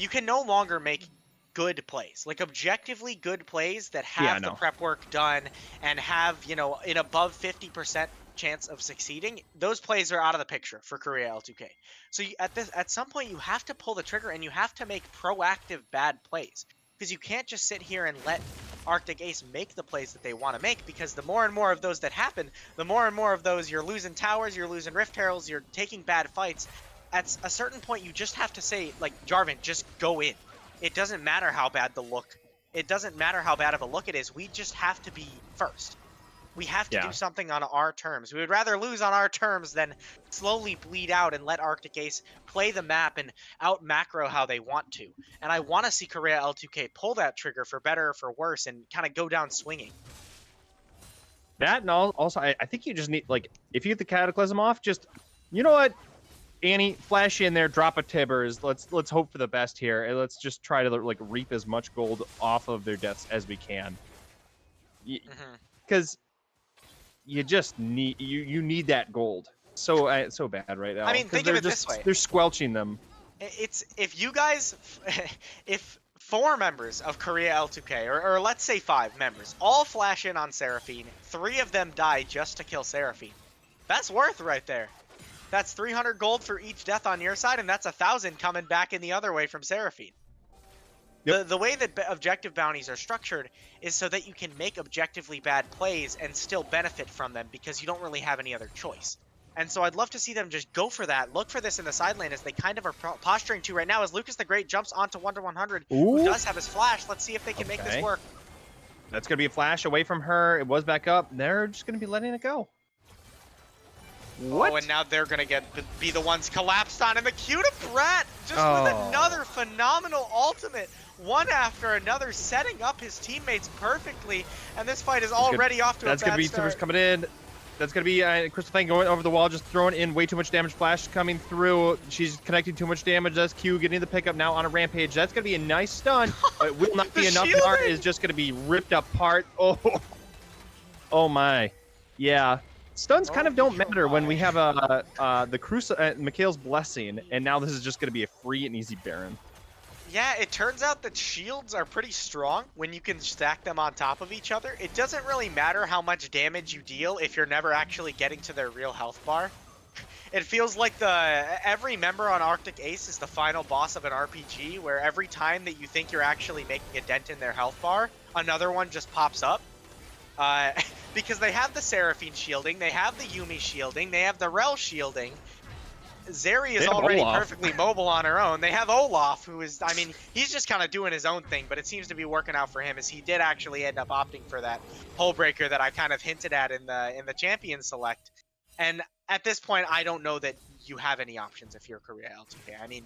can no longer make good plays, like objectively good plays that have the prep work done and have, an above 50% chance of succeeding. Those plays are out of the picture for Korea L2K. So at some point you have to pull the trigger and you have to make proactive bad plays, because you can't just sit here and let Arctic Ace make the plays that they want to make, because the more and more of those that happen, the more and more of those you're losing towers, you're losing Rift Heralds, you're taking bad fights. At a certain point, you just have to say, like, Jarvan, just go in. It doesn't matter how bad the look. It doesn't matter how bad of a look it is. We just have to be first. We have to do something on our terms. We would rather lose on our terms than slowly bleed out and let Arctic Ace play the map and out macro how they want to. And I want to see Korea L2K pull that trigger for better or for worse and kind of go down swinging. That, and also, I think you just need, like, if you get the Cataclysm off, just, you know what, Annie, flash in there, drop a Tibbers. Let's hope for the best here, and let's just try to, like, reap as much gold off of their deaths as we can. Because you just need you need that gold so bad right now. I mean, think of it this way: they're squelching them. It's if 4 members of Korea L2K, or let's say 5 members, all flash in on Seraphine, 3 of them die just to kill Seraphine. That's worth right there. That's 300 gold for each death on your side, and that's 1,000 coming back in the other way from Seraphine. The way that objective bounties are structured is so that you can make objectively bad plays and still benefit from them, because you don't really have any other choice. And so I'd love to see them just go for that. Look for this in the side lane, as they kind of are posturing to right now, as Lucas the Great jumps onto 1-100, who does have his flash. Let's see if they can make this work. That's going to be a flash away from her. It was back up. They're just going to be letting it go. What? Oh, and now they're going to be the ones collapsed on. And the Cuda Brat just with another phenomenal ultimate. One after another, setting up his teammates perfectly. And this fight is already off to a bad start. That's going to be Tibbers coming in. That's going to be Crystal Fang going over the wall, just throwing in way too much damage. Flash coming through. She's connecting too much damage. That's Q getting the pickup now on a rampage. That's going to be a nice stun, but it will not be enough. Art is just going to be ripped apart. Oh my. Yeah. Stuns kind of don't matter when we have the Mikhail's Blessing, and now this is just going to be a free and easy Baron. Yeah, it turns out that shields are pretty strong when you can stack them on top of each other. It doesn't really matter how much damage you deal if you're never actually getting to their real health bar. It feels like every member on Arctic Ace is the final boss of an RPG, where every time that you think you're actually making a dent in their health bar, another one just pops up. because they have the Seraphine shielding, they have the Yuumi shielding, they have the Rel shielding. Zeri is They have already Olaf. perfectly mobile on her own. They have Olaf, who is, I mean, he's just kind of doing his own thing, but it seems to be working out for him, as he did actually end up opting for that hull breaker that I kind of hinted at in the champion select. And at this point, I don't know that you have any options if you're Korea L2K. I mean,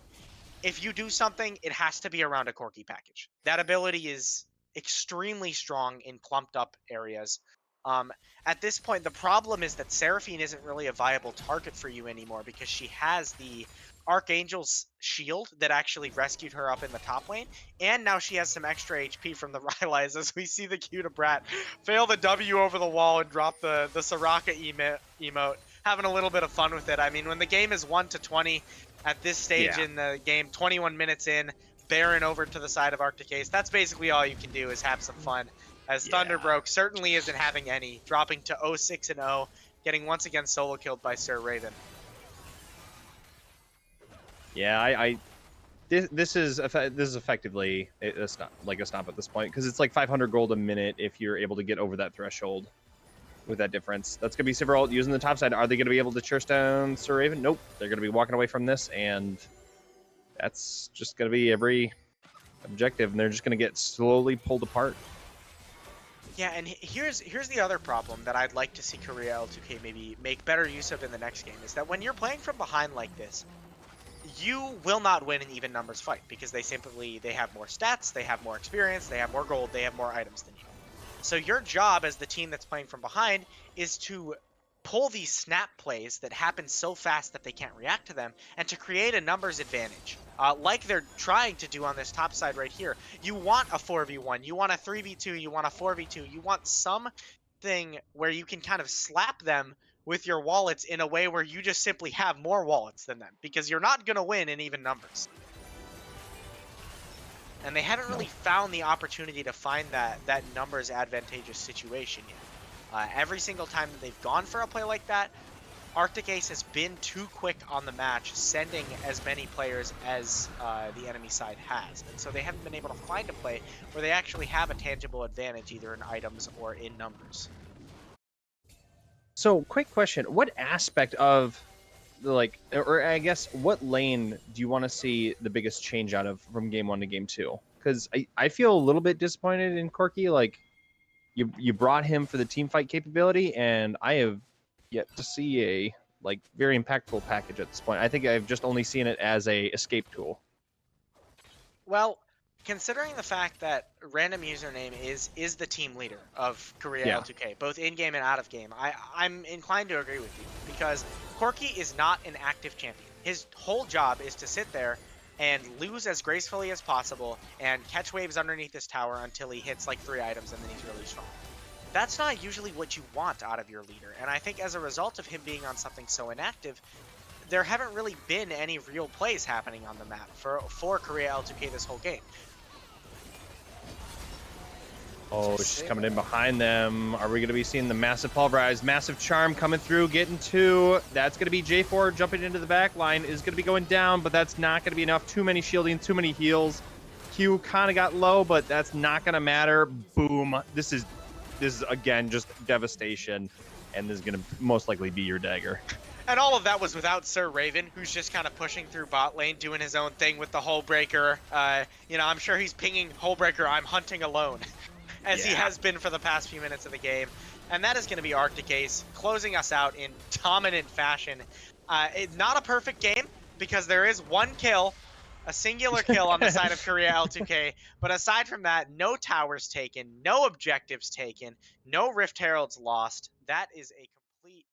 if you do something, it has to be around a Corki package. That ability is extremely strong in clumped up areas. Um, at this point, the problem is that Seraphine isn't really a viable target for you anymore because she has the Archangel's shield that actually rescued her up in the top lane, and now she has some extra HP from the Rylai's as we see the Cuda Brat fail the W over the wall and drop the Soraka emote, having a little bit of fun with it. I mean, when the game is 1-20, at this stage Yeah. in the game, 21 minutes in, Baron over to the side of Arctic Ace. That's basically all you can do is have some fun. As Yeah. Thunderbroke certainly isn't having any, dropping to 0-6-0, getting once again solo killed by Sir Raven. Yeah, I this is effectively a stop, like a stop at this point, because it's like 500 gold a minute if you're able to get over that threshold with that difference. That's gonna be Silveralt using the top side. Are they gonna be able to church down Sir Raven? Nope. They're gonna be walking away from this, and that's just gonna be every objective, and they're just gonna get slowly pulled apart. Yeah, and here's the other problem that I'd like to see Korea L2K maybe make better use of in the next game, is that when you're playing from behind like this, you will not win an even numbers fight because they have more stats, they have more experience, they have more gold, they have more items than you. So your job as the team that's playing from behind is to pull these snap plays that happen so fast that they can't react to them, and to create a numbers advantage, like they're trying to do on this top side right here. You want a 4v1, you want a 3v2, you want a 4v2, you want something where you can kind of slap them with your wallets in a way where you just simply have more wallets than them, because you're not going to win in even numbers. And they haven't really found the opportunity to find that numbers advantageous situation yet. Every single time that they've gone for a play like that, Arctic Ace has been too quick on the match, sending as many players as the enemy side has. And so they haven't been able to find a play where they actually have a tangible advantage, either in items or in numbers. So, quick question: what aspect of like, or I guess, what lane do you want to see the biggest change out of from game 1 to game 2? Because I feel a little bit disappointed in Corki. Like, you brought him for the team fight capability, and I have yet to see a like very impactful package at this point. I think I've just only seen it as a escape tool. Well, considering the fact that random username is the team leader of Korea Yeah. L2K, both in game and out of game, I'm inclined to agree with you, because Corki is not an active champion. His whole job is to sit there and lose as gracefully as possible and catch waves underneath this tower until he hits like 3 items and then he's really strong. That's not usually what you want out of your leader, and I think as a result of him being on something so inactive, there haven't really been any real plays happening on the map for Korea L2K this whole game. Oh, she's coming in behind them. Are we going to be seeing the massive pulverize, massive charm coming through, getting 2? That's going to be J4 jumping into the back line, is going to be going down, but that's not going to be enough. Too many shielding, too many heals. Q kind of got low, but that's not going to matter. Boom. This is again just devastation, and this is going to most likely be your dagger. And all of that was without Sir Raven, who's just kind of pushing through bot lane, doing his own thing with the Hull Breaker. I'm sure he's pinging Hull Breaker, I'm hunting alone, as he has been for the past few minutes of the game. And that is going to be Arctic Ace, closing us out in dominant fashion. Not a perfect game, because there is one kill, a singular kill on the side of Korea L2K. But aside from that, no towers taken, no objectives taken, no Rift Heralds lost. That is a complete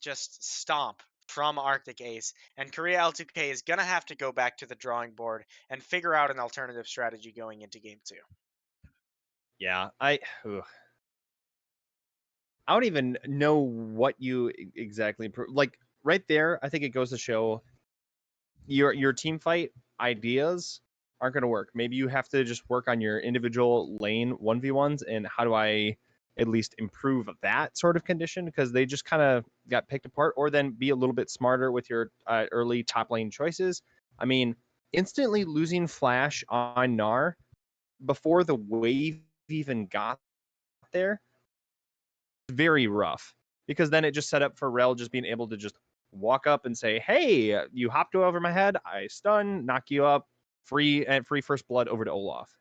just stomp from Arctic Ace, and Korea L2K is going to have to go back to the drawing board and figure out an alternative strategy going into game 2. Yeah, I don't even know what you exactly like right there. I think it goes to show your team fight ideas aren't going to work. Maybe you have to just work on your individual lane 1v1s, and how do I at least improve that sort of condition, because they just kind of got picked apart. Or then be a little bit smarter with your early top lane choices. I mean, instantly losing flash on Gnar before the wave even got there, very rough, because then it just set up for Rel just being able to just walk up and say, "Hey, you hopped over my head. I stun, knock you up, free first blood over to Olaf,"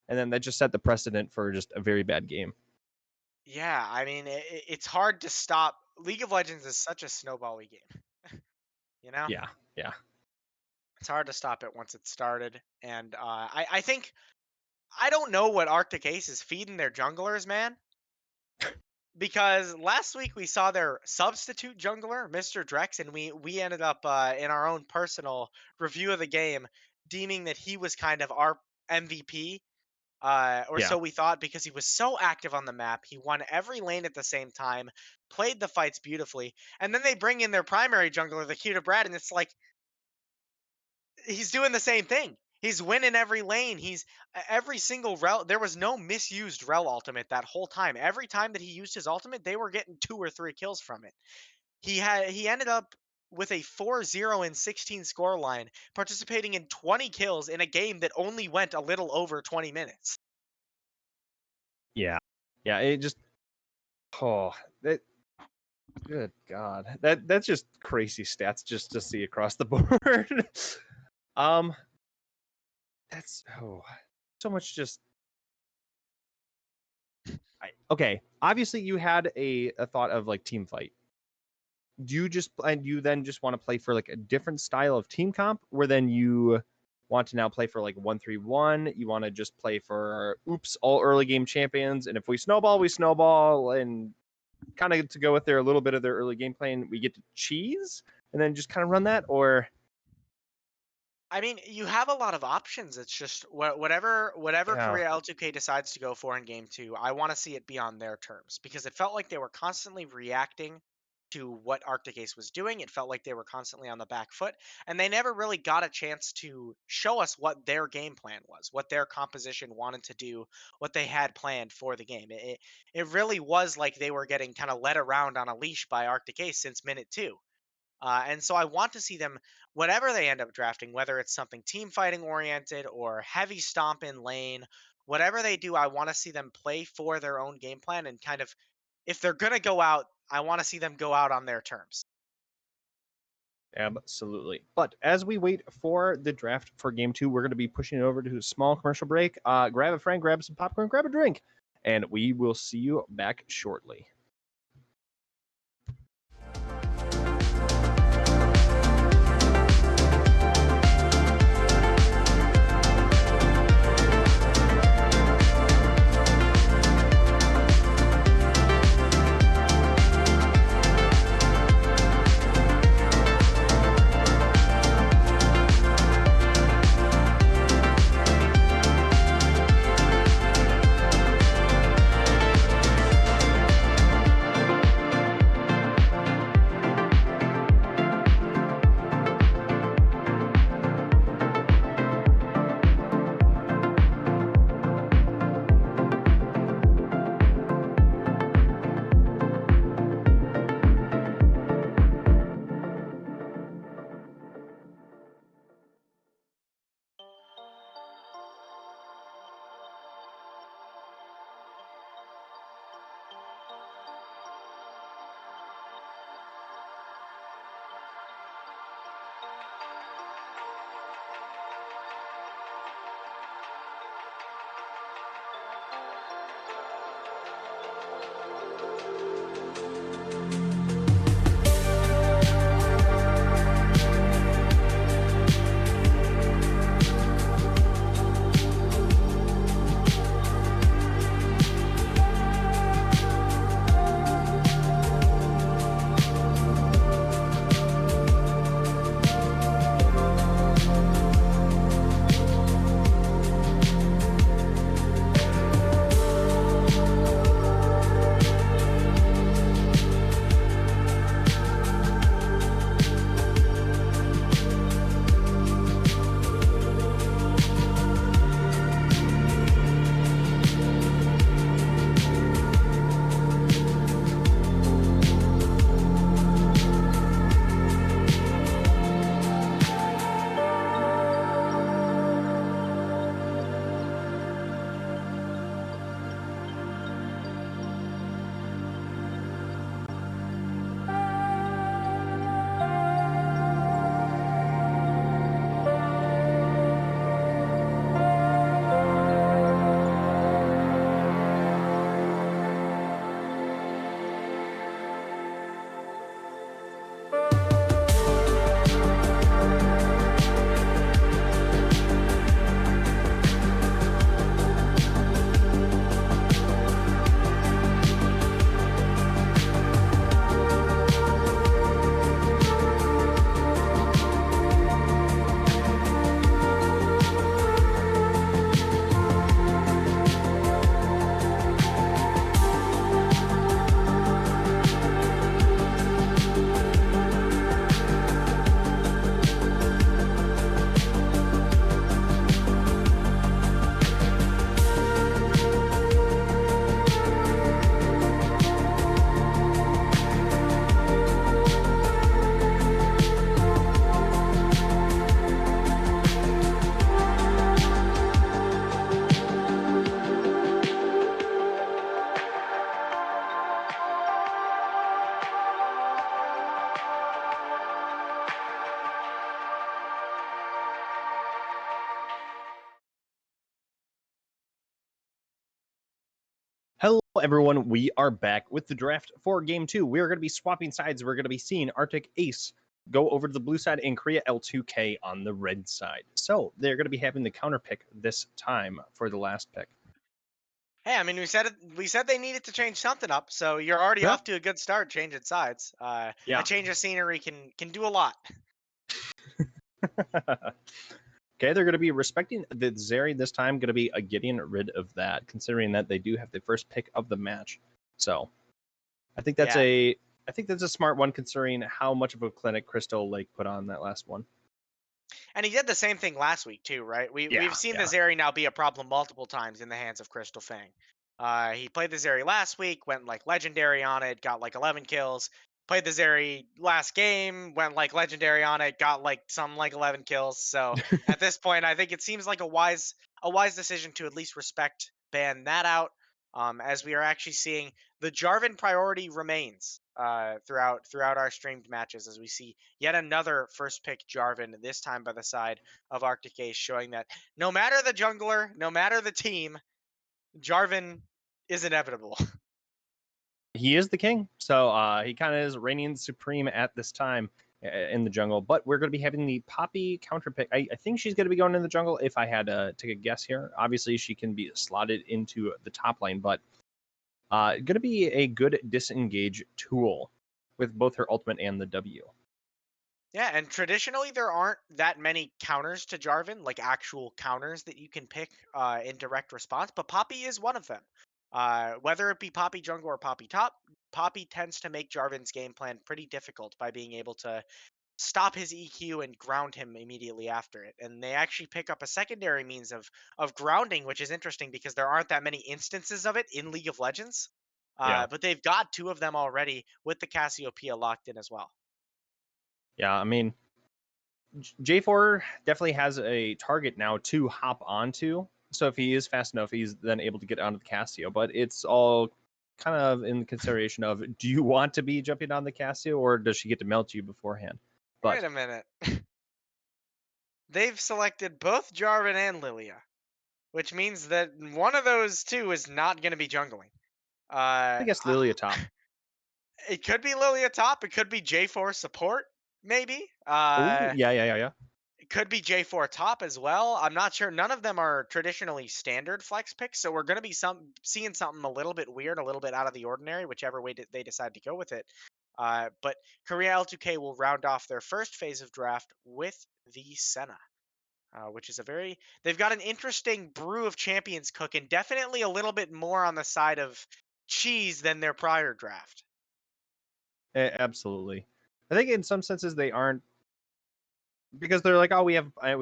and then that just set the precedent for just a very bad game. Yeah, I mean, it's hard to stop. League of Legends is such a snowbally game, you know? Yeah, yeah, It's hard to stop it once it's started. And I think, I don't know what Arctic Ace is feeding their junglers, man. Because last week we saw their substitute jungler, Mr. Drex, and we ended up in our own personal review of the game deeming that he was kind of our MVP, or yeah, so we thought, because he was so active on the map. He won every lane at the same time, played the fights beautifully, and then they bring in their primary jungler, the Kita Brad, and it's like he's doing the same thing. He's winning every lane. Every single rel. There was no misused rel ultimate that whole time. Every time that he used his ultimate, they were getting 2 or 3 kills from it. He ended up with a 4-0 and 16 score line, participating in 20 kills in a game that only went a little over 20 minutes. yeah, yeah. It just that good God, that's just crazy stats just to see across the board. um, that's so much just. Okay, obviously you had a thought of like team fight. Do you then just want to play for like a different style of team comp, where then you want to now play for like 1-3-1? You want to just play for oops all early game champions, and if we snowball, and kind of to go with their a little bit of their early game plan, we get to cheese and then just kind of run that, or I mean, you have a lot of options. It's just whatever yeah, career L2K decides to go for in game 2, I want to see it be on their terms, because it felt like they were constantly reacting to what Arctic Ace was doing. It felt like they were constantly on the back foot, and they never really got a chance to show us what their game plan was, what their composition wanted to do, what they had planned for the game. It really was like they were getting kind of led around on a leash by Arctic Ace since minute 2. And so I want to see them, whatever they end up drafting, whether it's something team fighting oriented or heavy stomp in lane, whatever they do, I want to see them play for their own game plan, and kind of, if they're going to go out, I want to see them go out on their terms. absolutely. But as we wait for the draft for game 2, we're going to be pushing it over to a small commercial break. Grab a friend, grab some popcorn, grab a drink, and we will see you back shortly. Hello, everyone. We are back with the draft for Game 2. We're going to be swapping sides. We're going to be seeing Arctic Ace go over to the blue side and Korea L2K on the red side. So they're going to be having the counter pick this time for the last pick. Hey, I mean, we said they needed to change something up, so you're already Yeah. off to a good start changing sides. A Yeah. change of scenery can do a lot. Okay, they're going to be respecting the Zeri this time, going to be getting rid of that, considering that they do have the first pick of the match. So I think that's Yeah, a smart one considering how much of a clinic Crystal Lake put on that last one. and he did the same thing last week too, right? We've seen the Zeri now be a problem multiple times in the hands of Crystal Fang. He played the Zeri last week, went like legendary on it, got like 11 kills. Played the Zeri last game, went like legendary on it, got like some like 11 kills. So at this point, I think it seems like a wise decision to at least respect ban that out. As we are actually seeing the Jarvan priority remains throughout our streamed matches, as we see yet another first pick Jarvan, this time by the side of Arctic Ace, showing that no matter the jungler, no matter the team, Jarvan is inevitable. He is the king, so he kind of is reigning supreme at this time in the jungle. But we're going to be having the Poppy counter pick. I think she's going to be going in the jungle. If I had to take a guess here, obviously she can be slotted into the top lane, but going to be a good disengage tool with both her ultimate and the W. Yeah, and traditionally there aren't that many counters to Jarvan, like actual counters that you can pick in direct response, but Poppy is one of them. Whether it be Poppy jungle or Poppy top, Poppy tends to make Jarvan's game plan pretty difficult by being able to stop his EQ and ground him immediately after it. And they actually pick up a secondary means of grounding, which is interesting because there aren't that many instances of it in League of Legends. Yeah, But they've got two of them already with the Cassiopeia locked in as well. yeah. I mean, J4 definitely has a target now to hop onto. So if he is fast enough, he's then able to get onto the Cassio. But it's all kind of in consideration of, do you want to be jumping on the Cassio, or does she get to melt you beforehand? Wait But a minute. They've selected both Jarvan and Lilia, which means that one of those two is not going to be jungling. I Uh, guess Lilia top. it could be Lilia top. It could be J4 support, maybe. Oh, yeah. It could be J4 top as well. I'm not sure. None of them are traditionally standard flex picks, so we're going to be seeing something a little bit weird, a little bit out of the ordinary, whichever way they decide to go with it. But Korea L2K will round off their first phase of draft with the Senna. Which is they've got an interesting brew of champions cooking, definitely a little bit more on the side of cheese than their prior draft. Absolutely. I think in some senses they aren't, because they're like, oh, we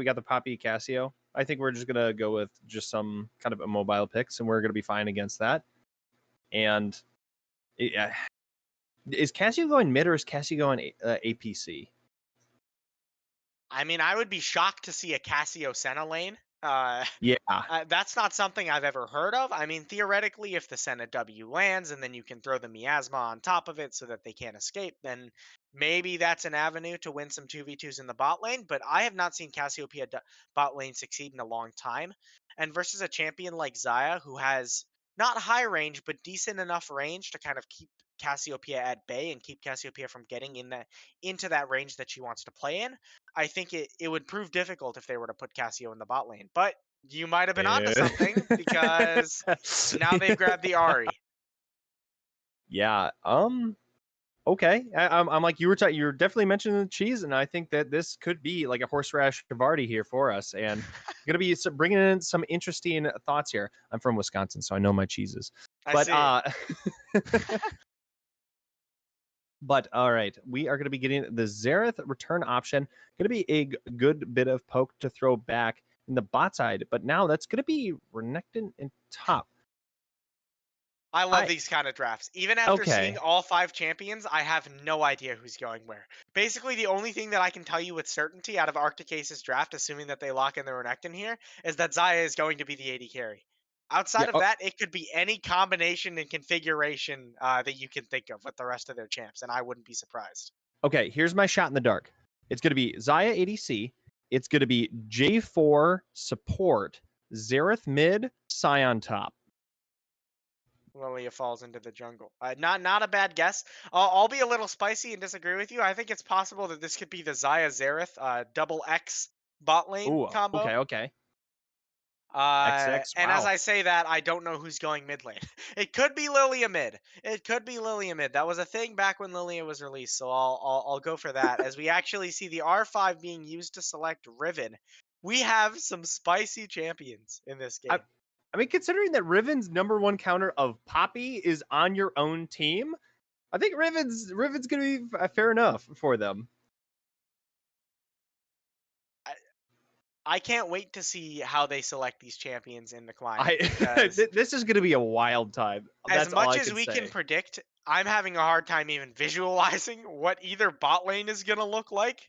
got the Poppy Cassio. I think we're just gonna go with just some kind of immobile picks, and we're gonna be fine against that. And is Cassio going mid or is Cassio going APC? I mean, I would be shocked to see a Cassio Senna lane. Yeah, That's not something I've ever heard of. I mean, theoretically, if the Senna W lands and then you can throw the miasma on top of it so that they can't escape, then maybe that's an avenue to win some 2v2s in the bot lane. But I have not seen Cassiopeia bot lane succeed in a long time. And versus a champion like Xayah, who has not high range, but decent enough range to kind of keep Cassiopeia at bay and keep Cassiopeia from getting into that range that she wants to play in. I think it would prove difficult if they were to put Cassio in the bot lane. But you might have been onto yeah. something because now they've grabbed the Ari. Yeah. Okay. I'm like, you're definitely mentioning the cheese, and I think that this could be like a horseradish Vardy here for us, and going to be bringing in some interesting thoughts here. I'm from Wisconsin, so I know my cheeses. I But see. but all right, we are going to be getting the Xerath return option. Going to be a good bit of poke to throw back in the bot side, but now that's going to be Renekton and top. I love I these kind of drafts. Even after seeing Okay. all 5 champions, I have no idea who's going where. Basically, the only thing that I can tell you with certainty out of Arctic Ace's draft, assuming that they lock in the Renekton here, is that Xayah is going to be the AD carry. Yeah. Outside of that, it could be any combination and configuration that you can think of with the rest of their champs, and I wouldn't be surprised. Okay, here's my shot in the dark. It's going to be Xayah ADC. It's going to be J4 support, Xerath mid, Scion top. Lilia falls into the jungle. Not a bad guess. I'll be a little spicy and disagree with you. I think it's possible that this could be the Xayah Xerath double X bot lane Ooh, combo. okay, okay. XX, And as wow. I say that, I don't know who's going mid lane. It could be Lilia mid. It could be Lilia mid. That was a thing back when Lilia was released, so I'll go for that. As we actually see the R5 being used to select Riven, we have some spicy champions in this I, game. I mean, considering that Riven's number one counter of Poppy is on your own team, I think Riven's gonna be fair enough for them. I can't wait to see how they select these champions in the client I because this is gonna be a wild time. as That's all much I as can we can say. predict, I'm having a hard time even visualizing what either bot lane is going to look like.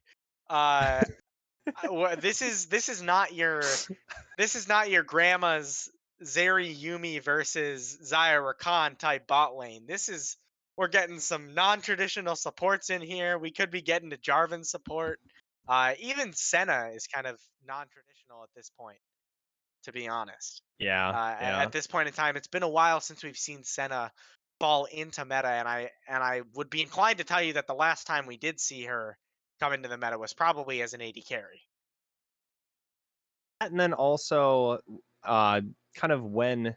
Uh this is not your grandma's Zeri Yumi versus Zaya Rakan type bot lane. We're getting some non-traditional supports in here. We could be getting to Jarvan support. Even Senna is kind of non-traditional at this point, to be honest. Yeah, At yeah. this point in time, it's been a while since we've seen Senna fall into meta, and I would be inclined to tell you that the last time we did see her come into the meta was probably as an AD carry. And then also, uh, kind of when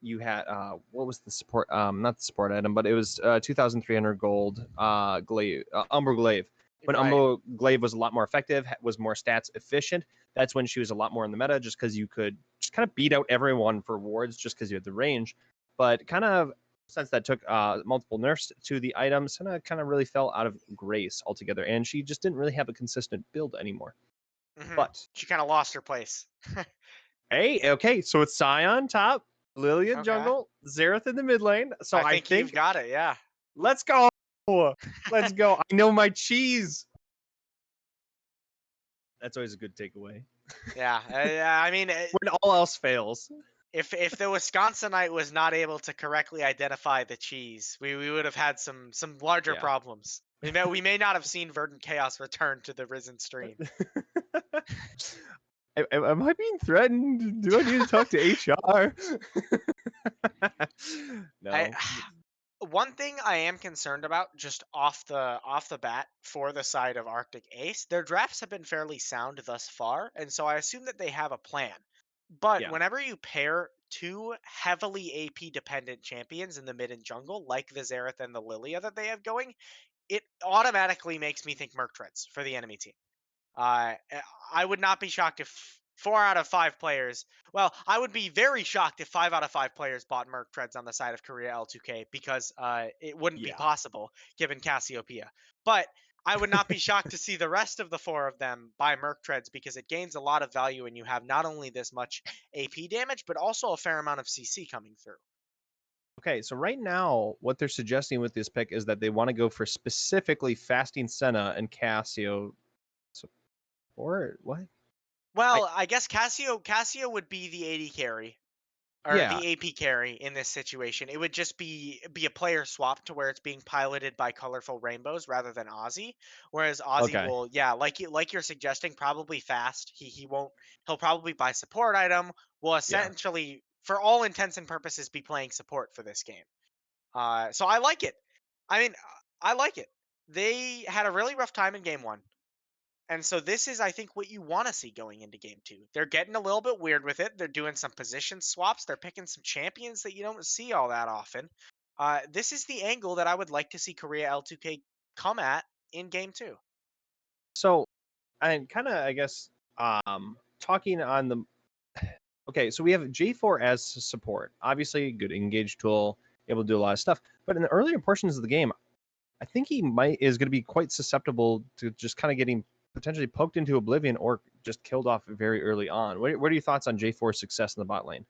you had what was the support? Not the support item, but it was 2,300 gold. Glaive, Umbro Glaive. When Right. Umbro Glaive was a lot more effective, was more stats efficient. That's when she was a lot more in the meta, just because you could just kind of beat out everyone for wards, just because you had the range. But kind of since that took multiple nerfs to the items, kind of really fell out of grace altogether, and she just didn't really have a consistent build anymore. But She kind of lost her place. hey, okay, so it's Scion top, Lillian Okay. jungle, Xerath in the mid lane. So I I think you've think got it. Yeah. let's go. Let's go. I know my cheese. That's always a good takeaway. Yeah. I mean, When all else fails. if the Wisconsinite was not able to correctly identify the cheese, we would have had some larger Yeah. problems. We may not have seen Verdant Chaos return to the Risen stream. Am I being threatened? Do I need to talk to HR? I No. One thing I am concerned about just off the bat for the side of Arctic Ace, their drafts have been fairly sound thus far, and so I assume that they have a plan. But Yeah. whenever you pair two heavily AP dependent champions in the mid and jungle, like the Xerath and the Lilia that they have going, it automatically makes me think Merc Treads for the enemy team. I would not be shocked if 4 out of 5 players. Well, I would be very shocked if 5 out of 5 players bought Merc Treads on the side of Korea L2K because it wouldn't be Yeah. possible given Cassiopeia. But I would not be shocked to see the rest of the 4 of them buy Merc Treads because it gains a lot of value and you have not only this much AP damage, but also a fair amount of CC coming through. Okay, so right now, what they're suggesting with this pick is that they want to go for specifically fasting Senna and Cassio support. What? I Well, I guess Cassio would be the AD carry or yeah. the AP carry in this situation. It would just be a player swap to where it's being piloted by colorful rainbows rather than Ozzy. Whereas Ozzy Okay. will, yeah, like you're suggesting, probably fast. He'll probably buy support item. Will Yeah. essentially, for all intents and purposes, be playing support for this game. So I like it. I mean, I like it. They had a really rough time in game one. And so this is, I think, what you want to see going into game two. They're getting a little bit weird with it. They're doing some position swaps. They're picking some champions that you don't see all that often. This is the angle that I would like to see Korea L2K come at in game two. So, and kind of, I guess, talking on the. Okay, so we have J4 as support. Obviously, good engage tool, able to do a lot of stuff. But in the earlier portions of the game, I think he is going to be quite susceptible to just kind of getting potentially poked into oblivion or just killed off very early on. What are your thoughts on J4's success in the bot lane?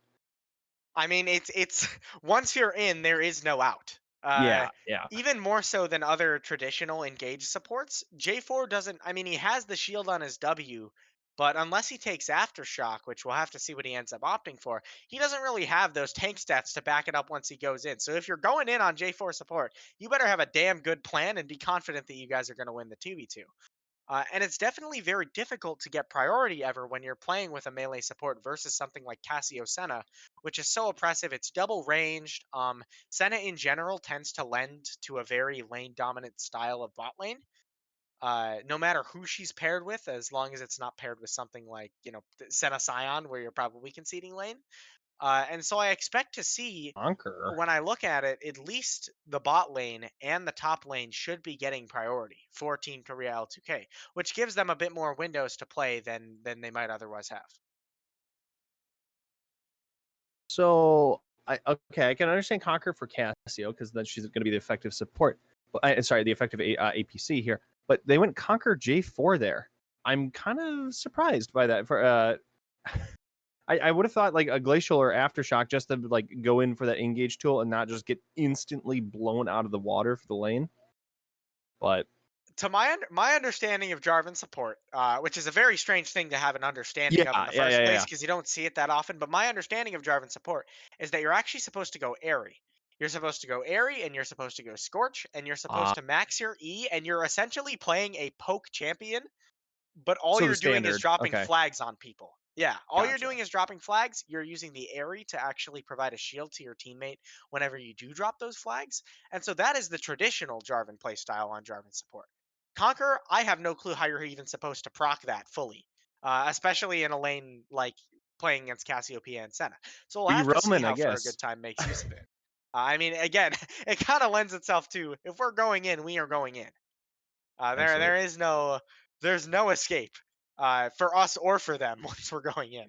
I mean, it's once you're in, there is no out. Yeah, yeah, Even more so than other traditional engage supports, J4 doesn't. I mean, he has the shield on his W, but unless he takes aftershock, which we'll have to see what he ends up opting for, he doesn't really have those tank stats to back it up once he goes in. So if you're going in on J4 support, you better have a damn good plan and be confident that you guys are going to win the 2v2. And it's definitely very difficult to get priority ever when you're playing with a melee support versus something like Cassio Senna, which is so oppressive. It's double ranged. Senna in general tends to lend to a very lane dominant style of bot lane. No matter who she's paired with, as long as it's not paired with something like, Senna Scion, where you're probably conceding lane. And so I expect to see, Conquer. when I look at it, at least the bot lane and the top lane should be getting priority for Team Korea L2K, which gives them a bit more windows to play than they might otherwise have. So I can understand Conquer for Cassio because then she's going to be the effective support. But sorry, the effective APC here. But they went Conquer J4 there. I'm kind of surprised by that. For I would have thought like a Glacial or Aftershock just to like go in for that engage tool and not just get instantly blown out of the water for the lane. But To my understanding of Jarvan support, which is a very strange thing to have an understanding of in yeah, the yeah, first yeah, place yeah. because you don't see it that often. But my understanding of Jarvan support is that you're actually supposed to go airy. You're supposed to go airy, and you're supposed to go scorch, and you're supposed to max your E, and you're essentially playing a poke champion, but all So the you're doing is standard. dropping Okay, flags on people. Yeah, all you're gotcha. doing is dropping flags. You're using the airy to actually provide a shield to your teammate whenever you do drop those flags. And so that is the traditional Jarvan playstyle on Jarvan support. Conquer, I have no clue how you're even supposed to proc that fully, especially in a lane like playing against Cassiopeia and Senna. So we'll We have to see Roman, I how For a guess. Good Time makes use of it. I mean, again, it kind of lends itself to if we're going in, we are going in. There Absolutely. is there's no escape for us or for them once we're going in.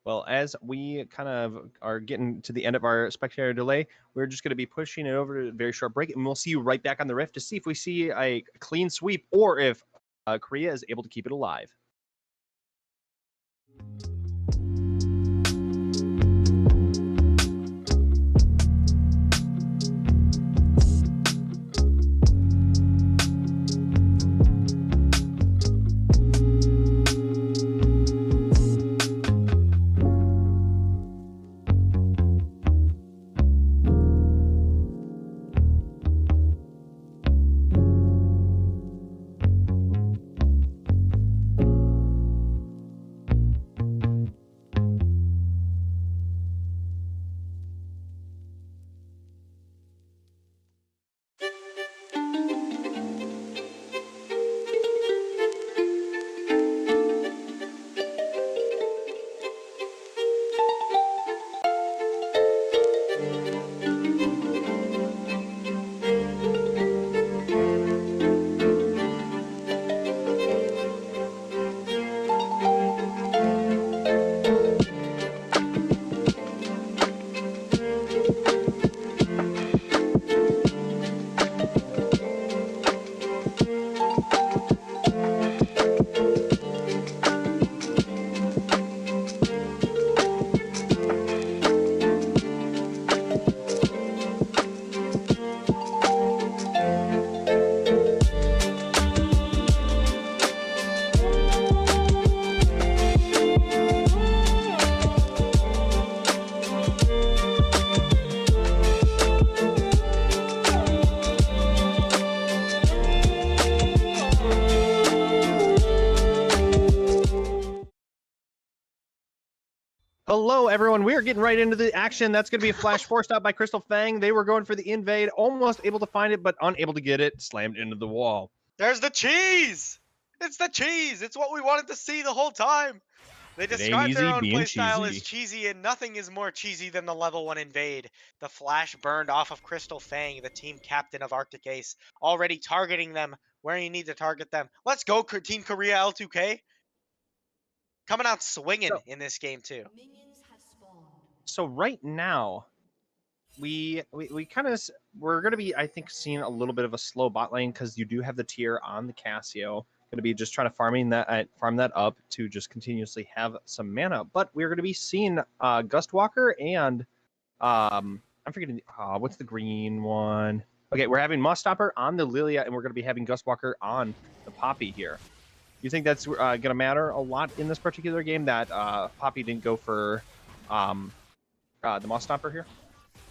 Well, as we kind of are getting to the end of our spectator delay, we're just going to be pushing it over to a very short break, and we'll see you right back on the rift to see if we see a clean sweep or if Korea is able to keep it alive. Hello, everyone. We are getting right into the action. That's going to be a flash forced out by Crystal Fang. They were going for the invade, almost able to find it, but unable to get it. Slammed into the wall. There's the cheese. It's the cheese. It's what we wanted to see the whole time. They It ain't describe their easy own being playstyle as cheesy. cheesy, and nothing is more cheesy than the level 1 invade. The flash burned off of Crystal Fang, the team captain of Arctic Ace, already targeting them where you need to target them. Let's go, Team Korea L2K. Coming out swinging So, in this game, too. so right now, we kind of we're going to be, I think, seeing a little bit of a slow bot lane because you do have the tier on the Cassio. Going to be just trying to farm that up to just continuously have some mana. But we're going to be seeing Gustwalker and I'm forgetting what's the green one. Okay, we're having Mossstopper on the Lilia, and we're going to be having Gustwalker on the Poppy here. You think that's going to matter a lot in this particular game that Poppy didn't go for the Mossstopper here?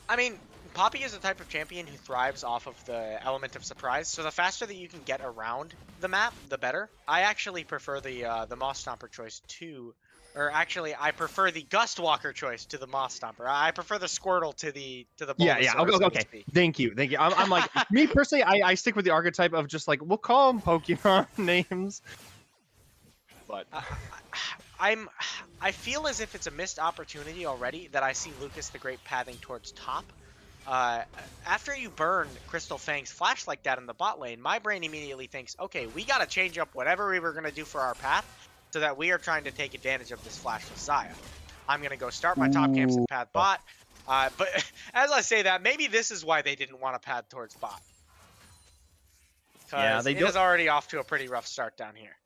I mean, Poppy is the type of champion who thrives off of the element of surprise. So the faster that you can get around the map, the better. I actually prefer the Moss Stomper choice to, or actually I prefer the Gust Walker choice to the Moss Stomper. I prefer the Squirtle to the Yeah, Bulbasaur, so to okay. speak. Thank you. I'm like, me personally, I stick with the archetype of just like, we'll call them Pokemon names. But I feel as if it's a missed opportunity already that I see Lucas the Great pathing towards top. Uh, After you burn Crystal Fang's flash like that in the bot lane, my brain immediately thinks, okay, we got to change up whatever we were going to do for our path so that we are trying to take advantage of this flash with Zaya. I'm going to go start my top camps in path bot. But as I say that, maybe this is why they didn't want to path towards bot. yeah, Because it is already off to a pretty rough start down here.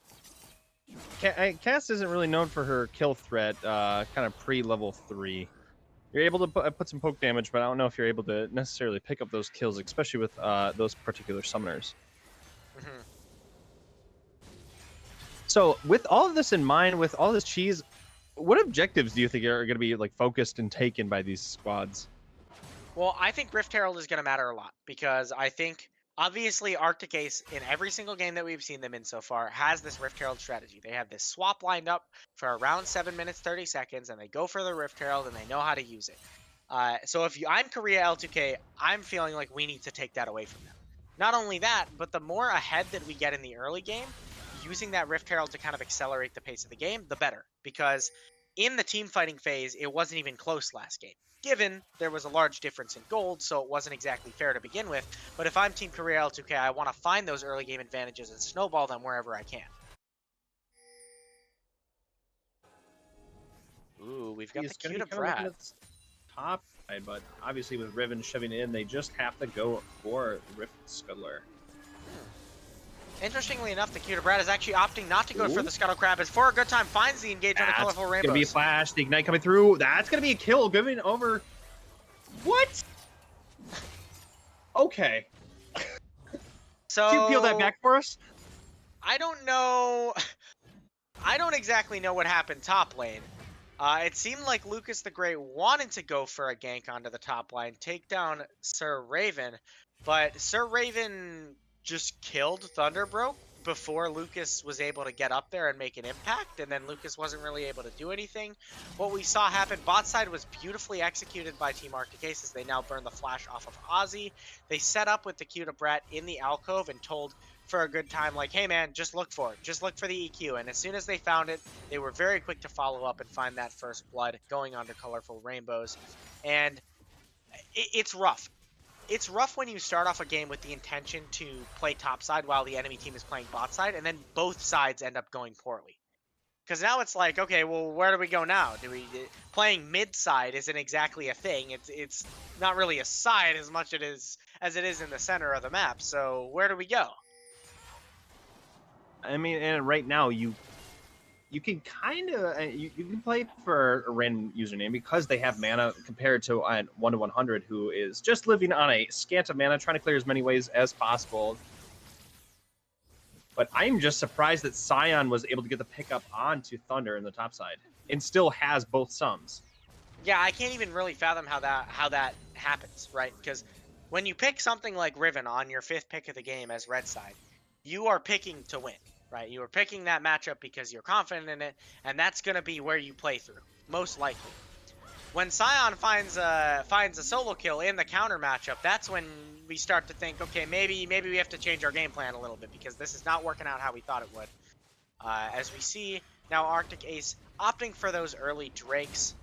Cass isn't really known for her kill threat, kind of pre-level 3. You're able to put some poke damage, but I don't know if you're able to necessarily pick up those kills, especially with those particular summoners. Mm-hmm. So, with all of this in mind, with all this cheese, what objectives do you think are going to be like focused and taken by these squads? Well, I think Rift Herald is going to matter a lot because I think obviously Arctic Ace in every single game that we've seen them in so far has this Rift Herald strategy. They have this swap lined up for around 7 minutes 30 seconds, and they go for the Rift Herald and they know how to use it. So if I'm Korea L2K, I'm feeling like we need to take that away from them. Not only that, but the more ahead that we get in the early game, using that Rift Herald to kind of accelerate the pace of the game, the better. Because in the team fighting phase, it wasn't even close last game. Given there was a large difference in gold, so it wasn't exactly fair to begin with. But if I'm Team Korea L2K, I want to find those early game advantages and snowball them wherever I can. Ooh, we've got He's the going to cue be to kind of looking Brat. at the top side, but obviously with Riven shoving in, they just have to go for Rift Scuttler. Interestingly enough, the cue to Brat is actually opting not to go for the Scuttle Crab. As for a good time, finds the engage on the colorful rainbows. Gonna be a flash, the ignite coming through. That's gonna be a kill, going over. What? Okay. So Can you peel that back for us? I don't know. I don't exactly know what happened top lane. It seemed like Lucas the Great wanted to go for a gank onto the top line, take down Sir Raven, but Sir Raven just killed Thunderbroke before Lucas was able to get up there and make an impact, and then Lucas wasn't really able to do anything. What we saw happen, bot side was beautifully executed by Team Arctic Ace as they now burn the flash off of Ozzy. They set up with the Q to Brett in the alcove and told for a good time, like, hey man, just look for it. Just look for the EQ. And as soon as they found it, they were very quick to follow up and find that first blood going onto colorful rainbows. And it's rough. It's rough when you start off a game with the intention to play topside while the enemy team is playing bot side, and then both sides end up going poorly. Because now it's like, okay, well, where do we go now? Playing mid side isn't exactly a thing. It's not really a side as much as it is in the center of the map. So where do we go? I mean, and right now you can kind of you can play for a random username because they have mana compared to 1 to 100, who is just living on a scant of mana, trying to clear as many ways as possible. But I'm just surprised that Scion was able to get the pickup onto Thunder in the top side and still has both sums. Yeah, I can't even really fathom how that happens, right? Because when you pick something like Riven on your 5th pick of the game as red side, you are picking to win, right? You are picking that matchup because you're confident in it, and that's going to be where you play through, most likely. When Scion finds a solo kill in the counter matchup, that's when we start to think, okay, maybe we have to change our game plan a little bit because this is not working out how we thought it would. As we see now, Arctic Ace opting for those early Drakes.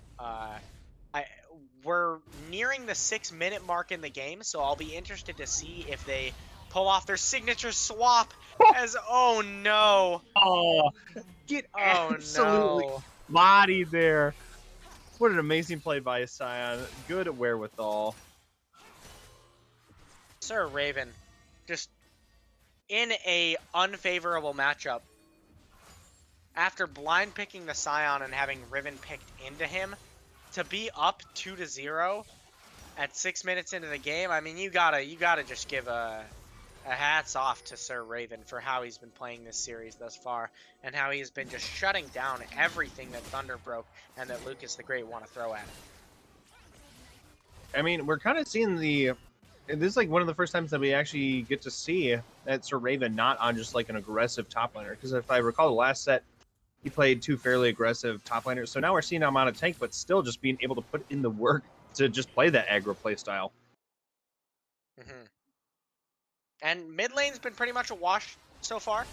We're nearing the 6-minute mark in the game, so I'll be interested to see if they pull off their signature swap. As oh no, Get absolutely bodied there. What an amazing play by Scion. Good wherewithal. Sir Raven, just in a unfavorable matchup. After blind picking the Scion and having Riven picked into him, to be up 2-0 at 6 minutes into the game, I mean, you gotta just give a hats off to Sir Raven for how he's been playing this series thus far and how he has been just shutting down everything that Thunderbroke and that Lucas the Great want to throw at him. I mean, we're kind of seeing the. This is like one of the first times that we actually get to see that Sir Raven not on just like an aggressive top laner. Because if I recall the last set, he played two fairly aggressive top laners. So now we're seeing him on a tank, but still just being able to put in the work to just play that aggro play style. Hmm. And mid lane's been pretty much a wash so far.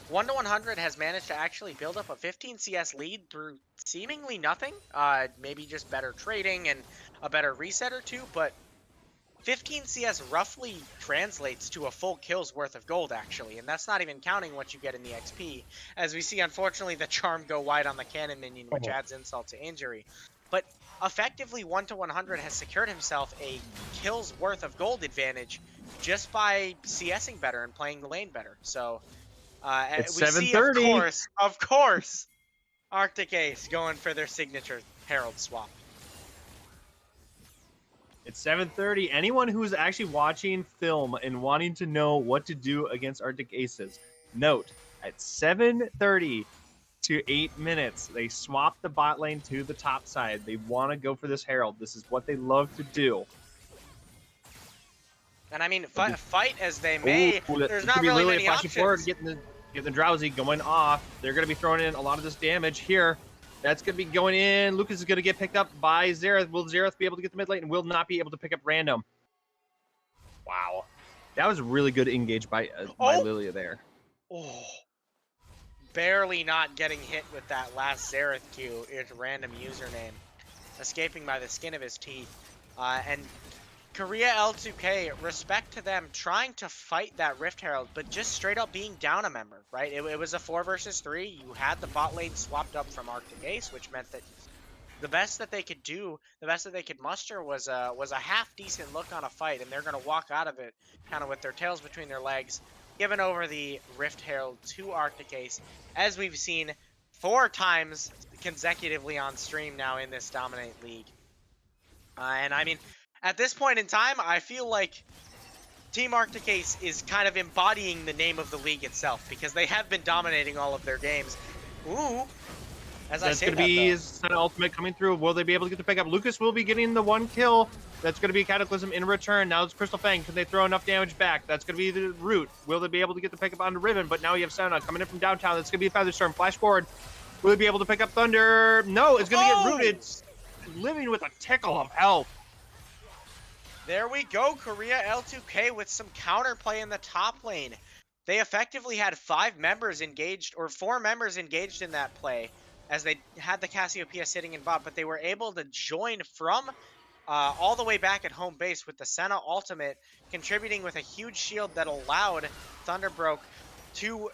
1 to 100 has managed to actually build up a 15 CS lead through seemingly nothing. Maybe just better trading and a better reset or two, but 15 CS roughly translates to a full kill's worth of gold, actually, and that's not even counting what you get in the XP. As we see, unfortunately, the charm go wide on the cannon minion, which adds insult to injury. But effectively, 1 to 100 has secured himself a kill's worth of gold advantage just by CSing better and playing the lane better. So It's we see, of 7:30. course, Arctic Ace going for their signature Herald swap. It's 7:30. Anyone who's actually watching film and wanting to know what to do against Arctic Aces, note at 7:30 to 8 minutes, they swap the bot lane to the top side. They want to go for this Herald. This is what they love to do. And I mean, fight as they may, there's not really many options. Forward, getting the drowsy going off. They're going to be throwing in a lot of this damage here. That's going to be going in. Lucas is going to get picked up by Xerath. Will Xerath be able to get the mid lane and will not be able to pick up random? Wow. That was really good engage by Lilia there. Oh. Barely not getting hit with that last Xerath Q, its random username. Escaping by the skin of his teeth. And Korea L2K, respect to them, trying to fight that Rift Herald, but just straight up being down a member, right? It was a 4 versus 3. You had the bot lane swapped up from Arctic Ace, which meant that the best that they could do, the best that they could muster was a half decent look on a fight, and they're going to walk out of it kind of with their tails between their legs, giving over the Rift Herald to Arctic Ace, as we've seen 4 times consecutively on stream now in this Dominate League. And I mean, at this point in time, I feel like Team Arctic Ace is kind of embodying the name of the league itself, because they have been dominating all of their games. Ooh. That's going to be his Senna ultimate coming through. Will they be able to get the pickup? Lucas will be getting the 1 kill. That's going to be Cataclysm in return. Now it's Crystal Fang. Can they throw enough damage back? That's going to be the root. Will they be able to get the pickup onto Riven? But now you have Senna coming in from downtown. That's going to be a Featherstorm. Flash forward. Will they be able to pick up Thunder? No, it's going to get rooted. Living with a tickle of health. There we go. Korea L2K with some counterplay in the top lane. They effectively had 5 members engaged, or 4 members engaged in that play, as they had the Cassiopeia sitting in bot, but they were able to join from all the way back at home base with the Senna ultimate, contributing with a huge shield that allowed Thunderbroke to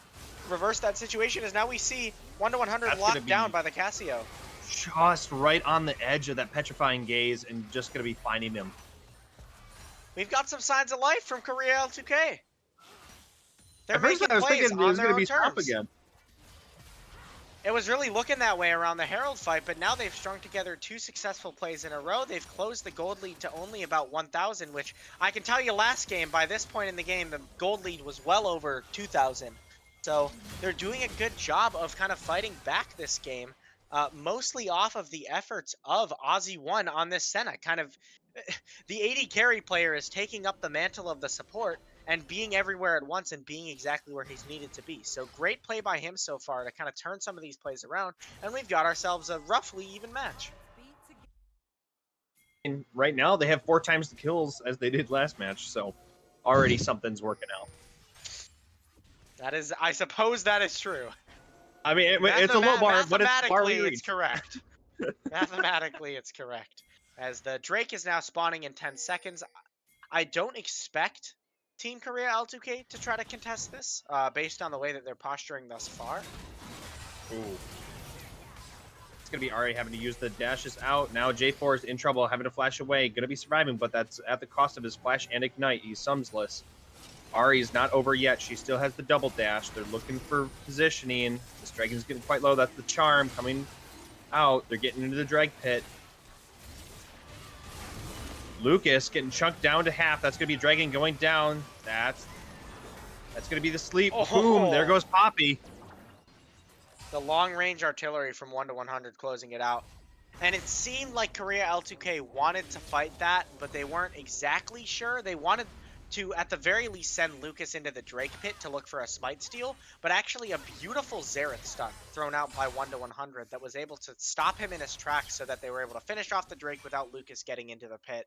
reverse that situation, as now we see 1 to 100 locked down by the Cassio. Just right on the edge of that petrifying gaze, and just going to be finding him. We've got some signs of life from Korea L2K. They're making plays on their own terms. Again. It was really looking that way around the Herald fight, but now they've strung together 2 successful plays in a row. They've closed the gold lead to only about 1,000, which I can tell you last game, by this point in the game, the gold lead was well over 2,000. So they're doing a good job of kind of fighting back this game, mostly off of the efforts of Aussie1 on this Senna. Kind of the AD carry player is taking up the mantle of the support and being everywhere at once and being exactly where he's needed to be. So great play by him so far to kind of turn some of these plays around, and we've got ourselves a roughly even match. And right now, they have 4 times the kills as they did last match, so already something's working out. That is, I suppose that is true. I mean, it's a low bar, but it's far it's correct. Mathematically, it's correct. As the Drake is now spawning in 10 seconds, I don't expect Team Korea L2K to try to contest this, based on the way that they're posturing thus far. Ooh. It's going to be Ari having to use the dashes out. Now J4 is in trouble, having to flash away. Going to be surviving, but that's at the cost of his flash and ignite. He's sumsless. Ari's not over yet. She still has the double dash. They're looking for positioning. This dragon's getting quite low. That's the charm coming out. They're getting into the drag pit. Lucas getting chunked down to half. That's going to be dragon going down. That's going to be the sleep. Oh. Boom. There goes Poppy. The long-range artillery from 1 to 100 closing it out. And it seemed like Korea L2K wanted to fight that, but they weren't exactly sure. They wanted to, at the very least, send Lucas into the Drake pit to look for a smite steal, but actually a beautiful Xerath stun thrown out by 1-100 that was able to stop him in his tracks so that they were able to finish off the Drake without Lucas getting into the pit.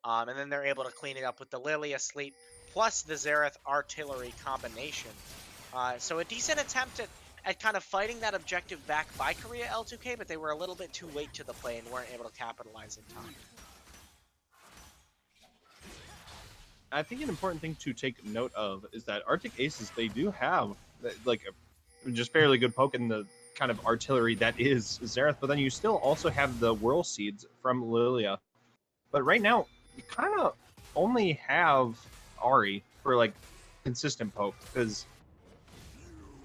And then they're able to clean it up with the Lilia sleep plus the Xerath artillery combination. So a decent attempt at kind of fighting that objective back by Korea L2K, but they were a little bit too late to the play and weren't able to capitalize in time. I think an important thing to take note of is that Arctic Aces, they do have like a just fairly good poke in the kind of artillery that is Xerath, but then you still also have the Whirl Seeds from Lilia. But right now, you kind of only have Ari for like consistent poke because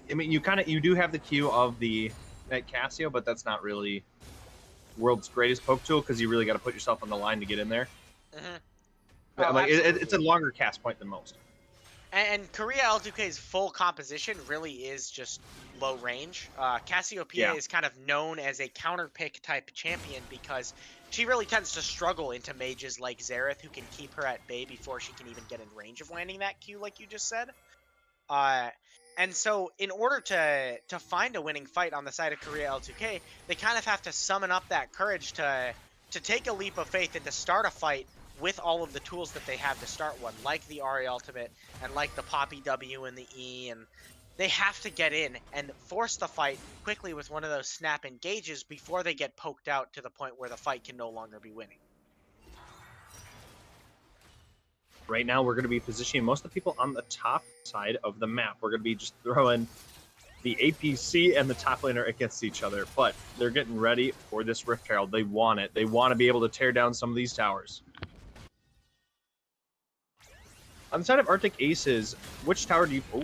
I mean you do have the Q of the at Cassio, but that's not really world's greatest poke tool because you really got to put yourself on the line to get in there. Mm-hmm. Oh, like it's a longer cast point than most. And Korea L2K's full composition really is just low range. Cassiopeia is kind of known as a counter pick type champion because she really tends to struggle into mages like Xerath, who can keep her at bay before she can even get in range of landing that Q, like you just said. And so in order to find a winning fight on the side of Korea L2K, they kind of have to summon up that courage to take a leap of faith and to start a fight with all of the tools that they have to start one, like the Ari ultimate and like the Poppy W and the E, and they have to get in and force the fight quickly with one of those snap engages before they get poked out to the point where the fight can no longer be winning. Right now, we're going to be positioning most of the people on the top side of the map. We're going to be just throwing the APC and the top laner against each other, but they're getting ready for this Rift Herald. They want it. They want to be able to tear down some of these towers. On the side of Arctic Aces, which tower do you... Oh,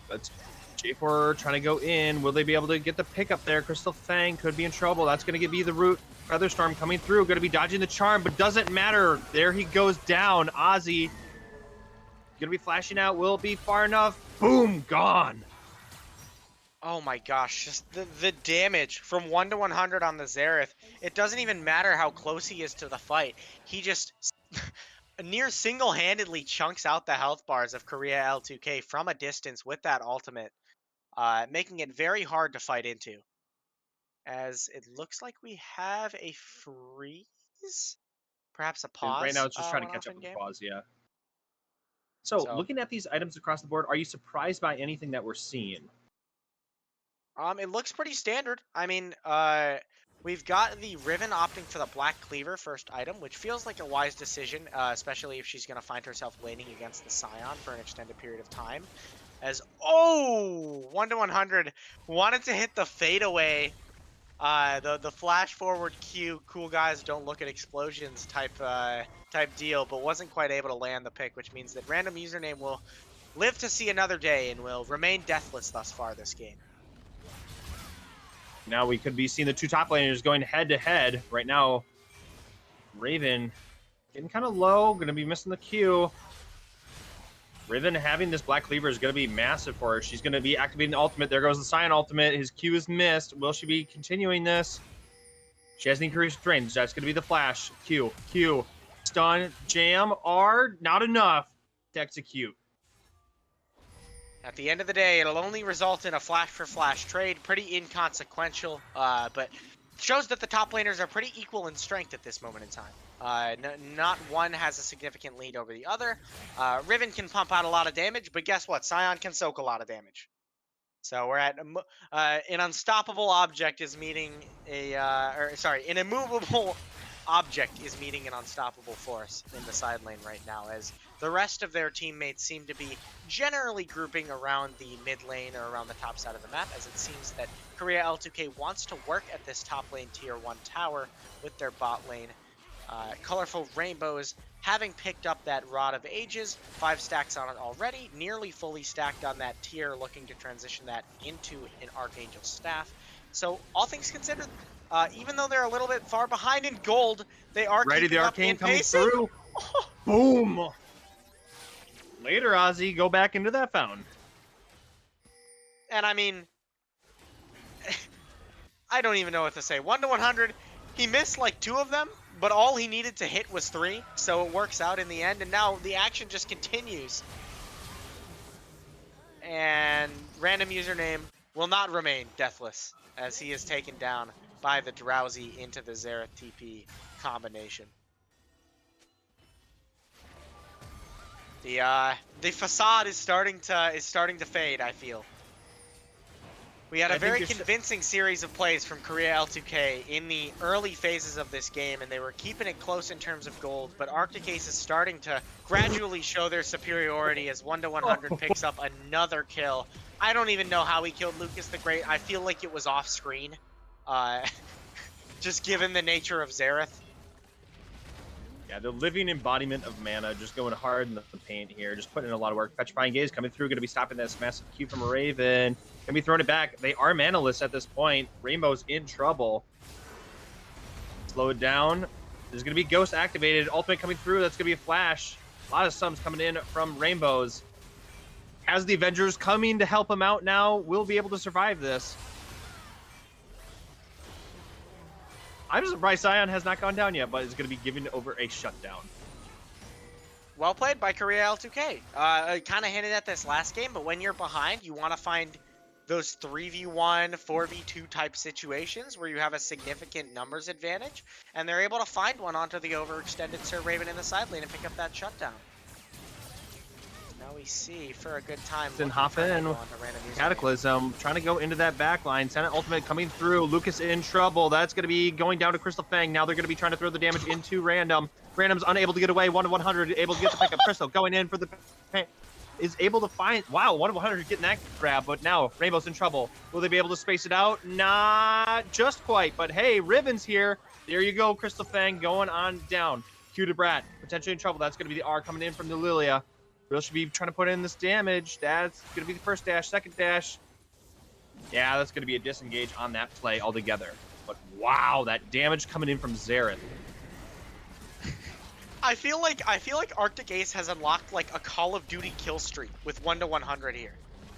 that's J4 trying to go in. Will they be able to get the pick up there? Crystal Fang could be in trouble. That's going to be the root. Featherstorm coming through. Going to be dodging the charm, but doesn't matter. There he goes down. Ozzy going to be flashing out. Will it be far enough? Boom! Gone. Oh my gosh, just the damage from 1-100 on the Xerath. It doesn't even matter how close he is to the fight. He just near single-handedly chunks out the health bars of Korea L2K from a distance with that ultimate, making it very hard to fight into. As it looks like we have a freeze? Perhaps a pause. Right now it's just trying to catch up with the pause, yeah. So, looking at these items across the board, are you surprised by anything that we're seeing? It looks pretty standard. I mean, we've got the Riven opting for the Black Cleaver first item, which feels like a wise decision, especially if she's going to find herself laning against the Scion for an extended period of time. As, 1-100 wanted to hit the fadeaway, the flash forward Q, cool guys don't look at explosions type deal, but wasn't quite able to land the pick, which means that random username will live to see another day and will remain deathless thus far this game. Now we could be seeing the two top laners going head-to-head. Right now, Raven getting kind of low, going to be missing the Q. Raven having this Black Cleaver is going to be massive for her. She's going to be activating the ultimate. There goes the Scion ultimate. His Q is missed. Will she be continuing this? She has an increased range. That's going to be the flash. Q. Stun. Jam. R. Not enough to execute. At the end of the day, it'll only result in a flash-for-flash trade. Pretty inconsequential, but shows that the top laners are pretty equal in strength at this moment in time. Not one has a significant lead over the other. Riven can pump out a lot of damage, but guess what? Scion can soak a lot of damage. So we're at an unstoppable object is meeting an immovable object is meeting an unstoppable force in the side lane right now, as the rest of their teammates seem to be generally grouping around the mid lane or around the top side of the map, as it seems that Korea L2K wants to work at this top lane tier 1 tower with their bot lane. Colorful Rainbows having picked up that Rod of Ages, 5 stacks on it already, nearly fully stacked on that tier, looking to transition that into an Archangel Staff. So all things considered, even though they're a little bit far behind in gold, they are keeping up in pacing. Through. Boom! Later, Ozzy, go back into that fountain. And I mean, I don't even know what to say. 1-100, He missed like 2 of them, but all he needed to hit was 3, so it works out in the end, and now the action just continues. And random username will not remain deathless, as he is taken down by the Drowsy into the Xerath TP combination. The facade is starting to fade, I feel. We had a very convincing series of plays from Korea L2K in the early phases of this game, and they were keeping it close in terms of gold, but Arctic Ace is starting to gradually show their superiority as 1-100 picks up another kill. I don't even know how he killed Lucas the Great. I feel like it was off screen, just given the nature of Xerath. Yeah, the living embodiment of mana, just going hard in the paint here, just putting in a lot of work. Petrifying Gaze coming through, going to be stopping this massive Q from a Raven. Going to be throwing it back. They are manaless at this point. Rainbow's in trouble. Slow it down. There's going to be Ghost activated. Ultimate coming through. That's going to be a flash. A lot of sums coming in from Rainbows. Has the Avengers coming to help him out now, will be able to survive this. I'm surprised Sion has not gone down yet, but is going to be given over a shutdown. Well played by Korea L2K. I kind of hinted at this last game, but when you're behind, you want to find those 3v1, 4v2 type situations where you have a significant numbers advantage, and they're able to find one onto the overextended Sir Raven in the side lane and pick up that shutdown. Now we see for a good time. Then hop in. Cataclysm trying to go into that back line. Senate Ultimate coming through. Lucas in trouble. That's going to be going down to Crystal Fang. Now they're going to be trying to throw the damage into Random. Random's unable to get away. 1-100. Able to get the pick up. Crystal going in for the... Is able to find... Wow, 1-100 getting that grab. But now Rainbow's in trouble. Will they be able to space it out? Not just quite. But hey, Ribbon's here. There you go. Crystal Fang going on down. Q to Brat. Potentially in trouble. That's going to be the R coming in from the Lilia. Real should be trying to put in this damage. That's going to be the first dash, second dash. Yeah, that's going to be a disengage on that play altogether. But wow, that damage coming in from Xerath. I feel like Arctic Ace has unlocked like a Call of Duty kill streak with 1-100 here.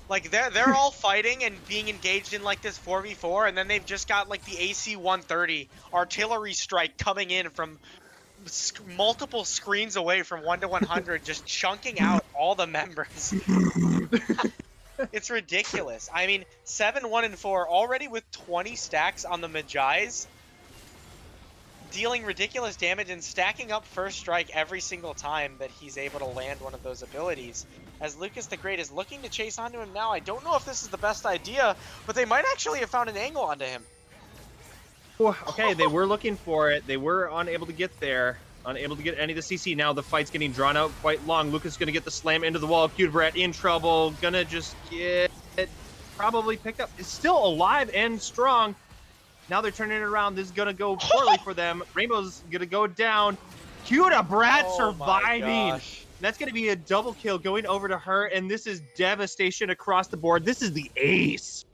Like they're all fighting and being engaged in like this 4v4, and then they've just got like the AC-130 artillery strike coming in from multiple screens away from 1-100, just chunking out all the members. It's ridiculous. I mean, 7-1-4 already with 20 stacks on the Magi's, dealing ridiculous damage and stacking up first strike every single time that he's able to land one of those abilities. As Lucas the Great is looking to chase onto him now, I don't know if this is the best idea, but they might actually have found an angle onto him. Okay, they were looking for it. They were unable to get there. Unable to get any of the CC. Now the fight's getting drawn out quite long. Lucas going to get the slam into the wall. Cutebrat in trouble. Gonna just get it. Probably picked up. It's still alive and strong. Now they're turning it around. This is going to go poorly for them. Rainbow's going to go down. Cutebrat surviving. That's going to be a double kill going over to her. And this is devastation across the board. This is the ace.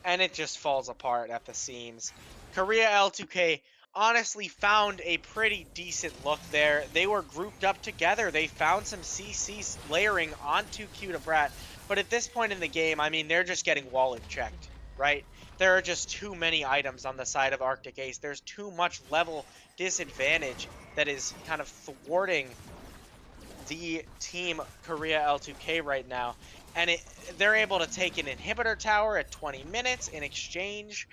And it just falls apart at the seams. Korea L2K honestly found a pretty decent look there. They were grouped up together. They found some CC layering onto Cutebrat. But at this point in the game, I mean, they're just getting wallet checked, right? There are just too many items on the side of Arctic Ace. There's too much level disadvantage that is kind of thwarting the team Korea L2K right now. And they're able to take an inhibitor tower at 20 minutes in exchange.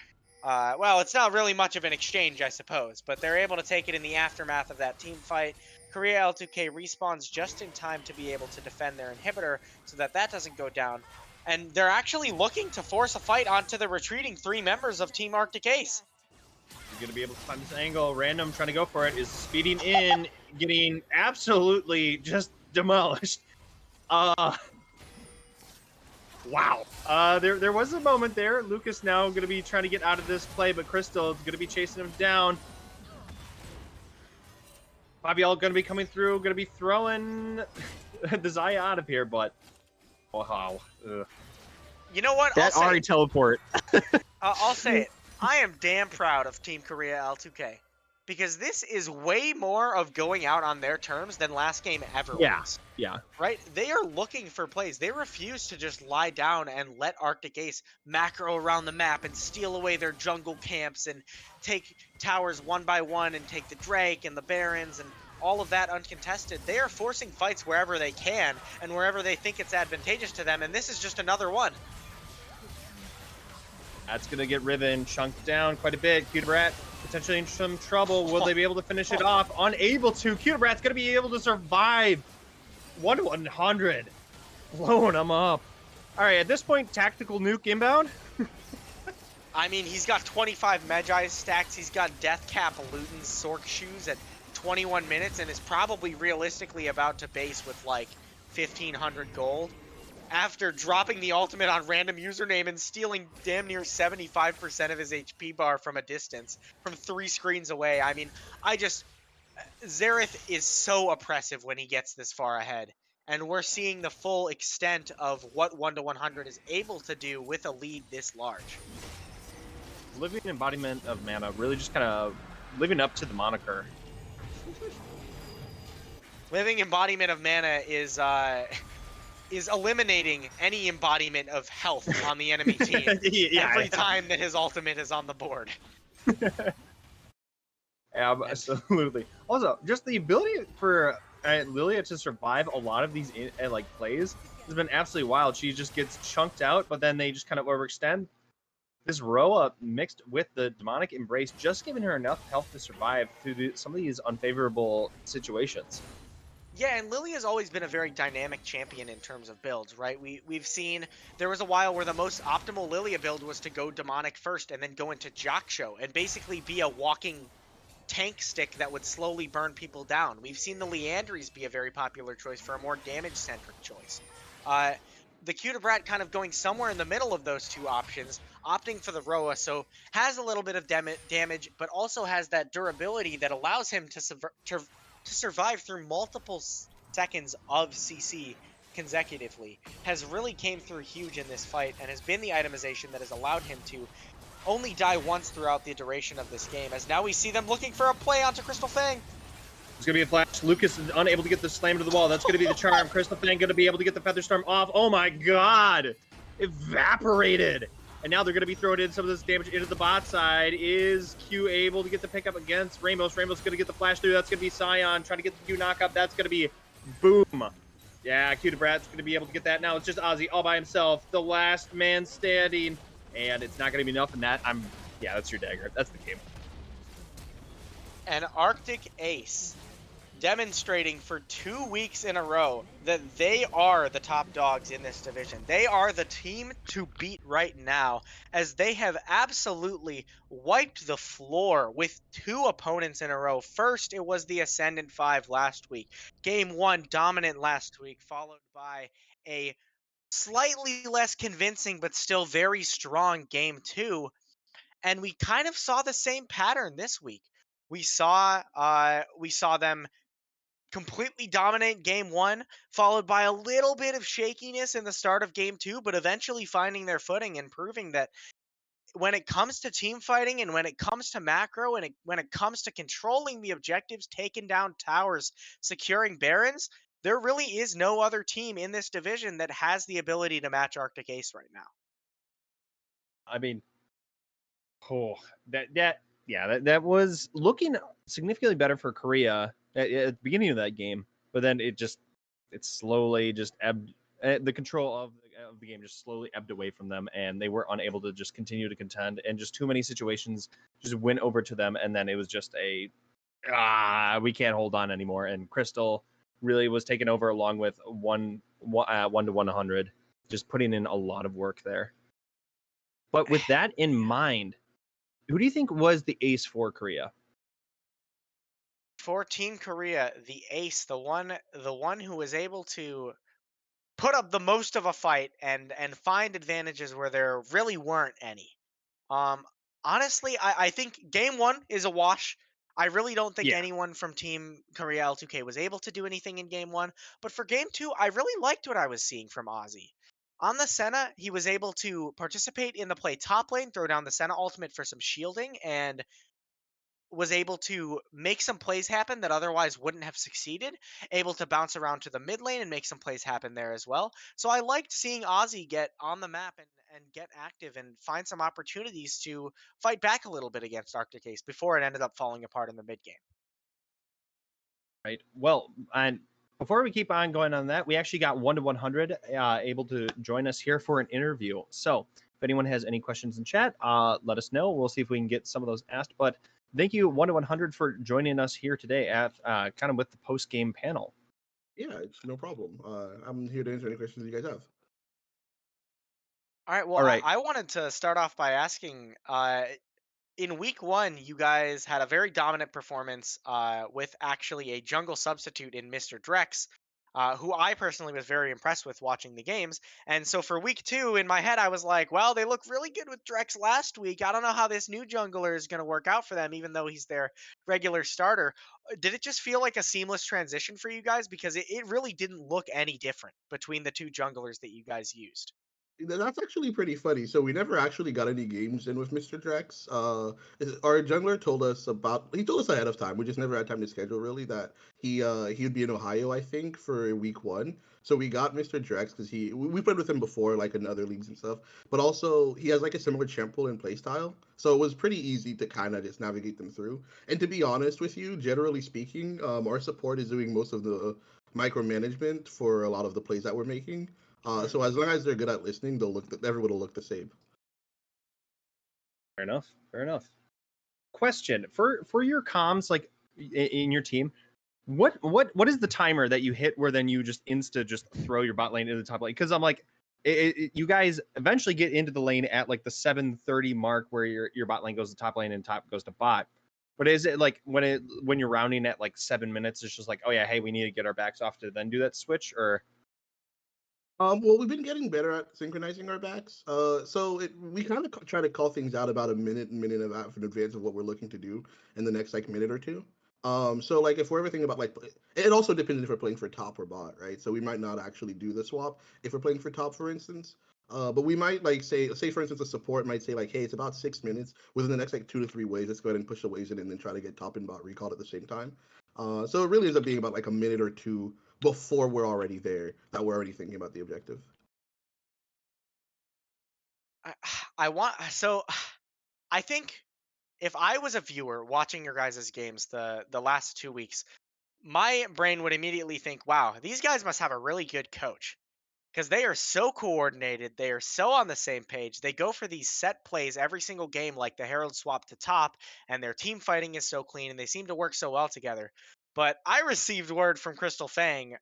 Well, it's not really much of an exchange, I suppose, but they're able to take it in the aftermath of that team fight. Korea L2K respawns just in time to be able to defend their inhibitor so that that doesn't go down. And they're actually looking to force a fight onto the retreating 3 members of Team Arctic Ace. You're going to be able to find this angle. Random trying to go for it is speeding in, getting absolutely just demolished. Wow. There was a moment there. Lucas now going to be trying to get out of this play, but Crystal is going to be chasing him down. Fabiel going to be coming through, going to be throwing the Zaya out of here, but wow. You know what? That Ari teleport. I'll say it. I am damn proud of Team Korea L2K. because this is way more of going out on their terms than last game ever Yeah, was. yeah. Right? They are looking for plays. They refuse to just lie down and let Arctic Ace macro around the map and steal away their jungle camps and take towers one by one and take the Drake and the Barons and all of that uncontested. They are forcing fights wherever they can and wherever they think it's advantageous to them, and this is just another one. That's going to get Riven chunked down quite a bit. Cutebrat potentially in some trouble. Will they be able to finish it off? Unable to. Cutebrat's going to be able to survive. 1-100. Blowing them up. All right, at this point, tactical nuke inbound. I mean, he's got 25 Magi stacks. He's got Death Cap Luton's Sork shoes at 21 minutes and is probably realistically about to base with like 1,500 gold. After dropping the ultimate on random username and stealing damn near 75% of his HP bar from a distance, from 3 screens away. I mean, Xerath is so oppressive when he gets this far ahead. And we're seeing the full extent of what 1-100 is able to do with a lead this large. Living embodiment of mana, really just kind of living up to the moniker. Living embodiment of mana is eliminating any embodiment of health on the enemy team every time that his ultimate is on the board. Absolutely. Also, just the ability for Lilia to survive a lot of these like plays has been absolutely wild. She just gets chunked out, but then they just kind of overextend. This Roa mixed with the demonic embrace, just giving her enough health to survive through some of these unfavorable situations. Yeah, and Lily has always been a very dynamic champion in terms of builds, right? We've seen there was a while where the most optimal Lilia build was to go demonic first and then go into Jaksho and basically be a walking tank stick that would slowly burn people down. We've seen the Leandries be a very popular choice for a more damage-centric choice. The Cutebrat kind of going somewhere in the middle of those two options, opting for the Roa, so has a little bit of damage, but also has that durability that allows him to survive through multiple seconds of CC consecutively. Has really came through huge in this fight and has been the itemization that has allowed him to only die once throughout the duration of this game, as now we see them looking for a play onto Crystal Fang. It's going to be a flash. Lucas is unable to get the slam to the wall. That's going to be the charm. Crystal Fang going to be able to get the Featherstorm off. Oh my god! Evaporated! And now they're going to be throwing in some of this damage into the bot side. Is Q able to get the pickup against Ramos? Ramos going to get the flash through. That's going to be Scion trying to get the Q knockup. That's going to be boom. Yeah, Cutebrat's going to be able to get that. Now it's just Ozzy all by himself. The last man standing. And it's not going to be enough. And that, yeah, that's your dagger. That's the game. And Arctic Ace demonstrating for 2 weeks in a row that they are the top dogs in this division. They are the team to beat right now, as they have absolutely wiped the floor with 2 opponents in a row. First, it was the Ascendant 5 last week. Game 1 dominant last week, followed by a slightly less convincing but still very strong Game 2. And we kind of saw the same pattern this week. We saw them completely dominate game 1, followed by a little bit of shakiness in the start of game 2, but eventually finding their footing and proving that when it comes to team fighting and when it comes to macro and when it comes to controlling the objectives, taking down towers, securing barons, there really is no other team in this division that has the ability to match Arctic Ace right now. I mean, that was looking significantly better for Korea at the beginning of that game, but then it slowly just ebbed. The control of the game just slowly ebbed away from them, and they were unable to just continue to contend, and just too many situations just went over to them, and then it was just we can't hold on anymore. And Crystal really was taken over along with 1-100, just putting in a lot of work there. But with that in mind, who do you think was the ace for Korea? For Team Korea, the ace, the one who was able to put up the most of a fight and find advantages where there really weren't any. Honestly, I think game 1 is a wash. I really don't think anyone from Team Korea L2K was able to do anything in game 1. But for game 2, I really liked what I was seeing from Ozzy. On the Senna, he was able to participate in the play top lane, throw down the Senna ultimate for some shielding, and was able to make some plays happen that otherwise wouldn't have succeeded, able to bounce around to the mid lane and make some plays happen there as well. So I liked seeing Ozzy get on the map and get active and find some opportunities to fight back a little bit against Arctic Ace before it ended up falling apart in the mid game. Right. Well, and before we keep on going on that, we actually got 1 to 100 able to join us here for an interview. So if anyone has any questions in chat, let us know. We'll see if we can get some of those asked. But thank you, 1 to 100, for joining us here today at kind of with the post game panel. Yeah, it's no problem. I'm here to answer any questions you guys have. All right. Well, All right. I wanted to start off by asking in week one, you guys had a very dominant performance with actually a jungle substitute in Mr. Drex, who I personally was very impressed with watching the games. And so for week two, in my head, I was like, well, they look really good with Drex last week. I don't know how this new jungler is going to work out for them, even though he's their regular starter. Did it just feel like a seamless transition for you guys? Because it really didn't look any different between the two junglers that you guys used. That's actually pretty funny. So we never actually got any games in with Mr. Drex. Our jungler told us about. He told us ahead of time. We just never had time to schedule really. That he would be in Ohio, I think, for week one. So we got Mr. Drex because we played with him before, like in other leagues and stuff. But also he has like a similar champ pool and playstyle, so it was pretty easy to kind of just navigate them through. And to be honest with you, generally speaking, our support is doing most of the micromanagement for a lot of the plays that we're making. So Hmm. as long as they're good at listening, everyone will look the same. Fair enough. Fair enough. Question for your comms, like in your team, what is the timer that you hit where then you just just throw your bot lane into the top lane? Because I'm like, you guys eventually get into the lane at like the 7:30 mark where your bot lane goes to top lane and top goes to bot. But is it like when you're rounding at like 7 minutes, it's just like, oh yeah, hey, we need to get our backs off to then do that switch, or Well, we've been getting better at synchronizing our backs. We kind of try to call things out about a minute and a half in advance of what we're looking to do in the next like minute or two. So like if we're ever thinking about like, it also depends if we're playing for top or bot, right? So we might not actually do the swap if we're playing for top, for instance. But we might like say for instance a support might say like, hey, it's about 6 minutes within the next like 2 to 3 waves. Let's go ahead and push the waves in and then try to get top and bot recalled at the same time. So it really ends up being about like a minute or two before we're already there, that we're already thinking about the objective. I, I want so I think if I was a viewer watching your guys' games the last 2 weeks, my brain would immediately think, "Wow, these guys must have a really good coach because they are so coordinated. They are so on the same page. They go for these set plays every single game, like the Herald swap to top, and their team fighting is so clean, and they seem to work so well together." But I received word from Crystal Fang,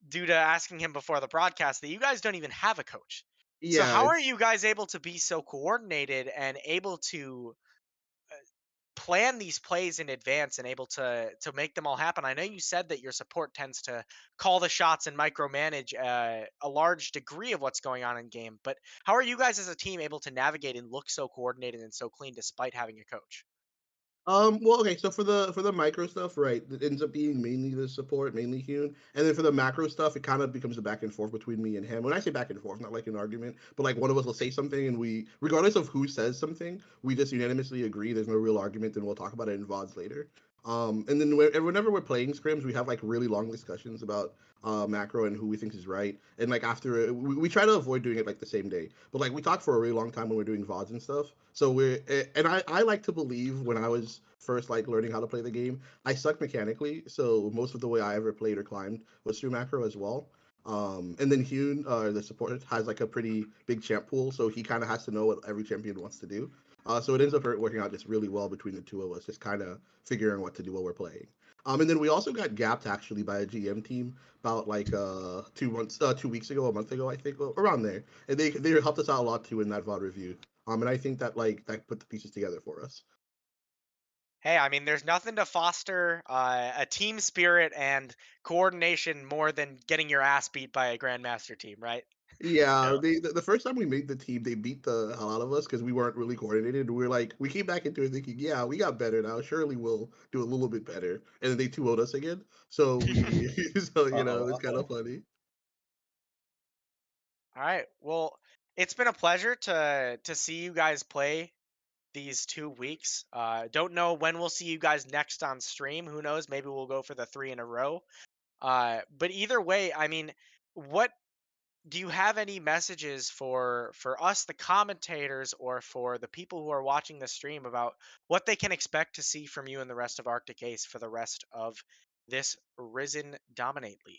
due to asking him before the broadcast, that you guys don't even have a coach. So Yeah, how are it's you guys able to be so coordinated and able to plan these plays in advance and able to make them all happen? I know you said that your support tends to call the shots and micromanage a large degree of what's going on in game, but how are you guys as a team able to navigate and look so coordinated and so clean despite having a coach? well, okay. So for the micro stuff, right, it ends up being mainly the support, mainly Hune, and then for the macro stuff, it kind of becomes a back and forth between me and him. When I say back and forth, not like an argument, but like one of us will say something, and we, regardless of who says something, we just unanimously agree. There's no real argument, and we'll talk about it in VODs later. And then whenever we're playing scrims, we have like really long discussions about macro and who we think is right. And like after we try to avoid doing it like the same day, but like we talk for a really long time when we're doing VODs and stuff. So I like to believe when I was first like learning how to play the game, I sucked mechanically. So most of the way I ever played or climbed was through macro as well. And then Hune, the support, has like a pretty big champ pool, so he kind of has to know what every champion wants to do. So it ends up working out just really well between the two of us, just kind of figuring what to do while we're playing. And then we also got gapped actually by a GM team about like 2 months, 2 weeks ago, a month ago, I think, well, around there, and they helped us out a lot too in that VOD review. And I think that like that put the pieces together for us. Hey, I mean, there's nothing to foster a team spirit and coordination more than getting your ass beat by a grandmaster team, right? Yeah, yeah. the first time we made the team, they beat the hell out of us because we weren't really coordinated. We were like, we came back into it thinking, yeah, we got better now. Surely we'll do a little bit better. And then they 2-0'd us again. So so Uh it oh. was Uh kind oh. of funny. All right. Well, it's been a pleasure to see you guys play these 2 weeks. Don't know when we'll see you guys next on stream. Who knows? Maybe we'll go for the 3 in a row. But either way, I mean, what do you have any messages for us, the commentators, or for the people who are watching the stream about what they can expect to see from you and the rest of Arctic Ace for the rest of this Risen Dominate League?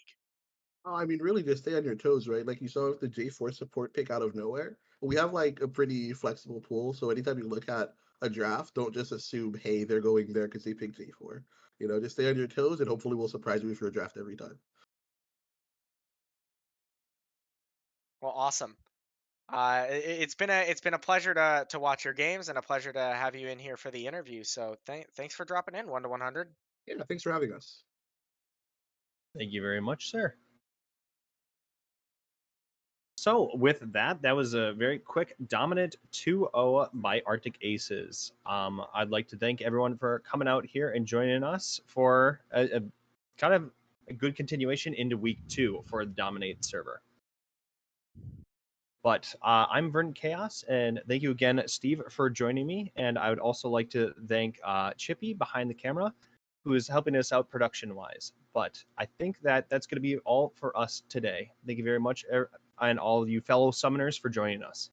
Oh, I mean, really, just stay on your toes, right? Like you saw with the J4 support pick out of nowhere. We have like a pretty flexible pool, so anytime you look at a draft, don't just assume, hey, they're going there because they picked J4. You know, just stay on your toes, and hopefully we'll surprise you with your draft every time. Well, awesome. It's been a pleasure to watch your games and a pleasure to have you in here for the interview. So thanks for dropping in 1 to 100. Yeah, thanks for having us. Thank you very much, sir. So with that, that was a very quick dominant 2-0 by Arctic Aces. I'd like to thank everyone for coming out here and joining us for a kind of a good continuation into week 2 for the Dominate server. But I'm Verdant Chaos, and thank you again, Steve, for joining me. And I would also like to thank Chippy behind the camera, who is helping us out production-wise. But I think that that's going to be all for us today. Thank you very much, and all of you fellow summoners, for joining us.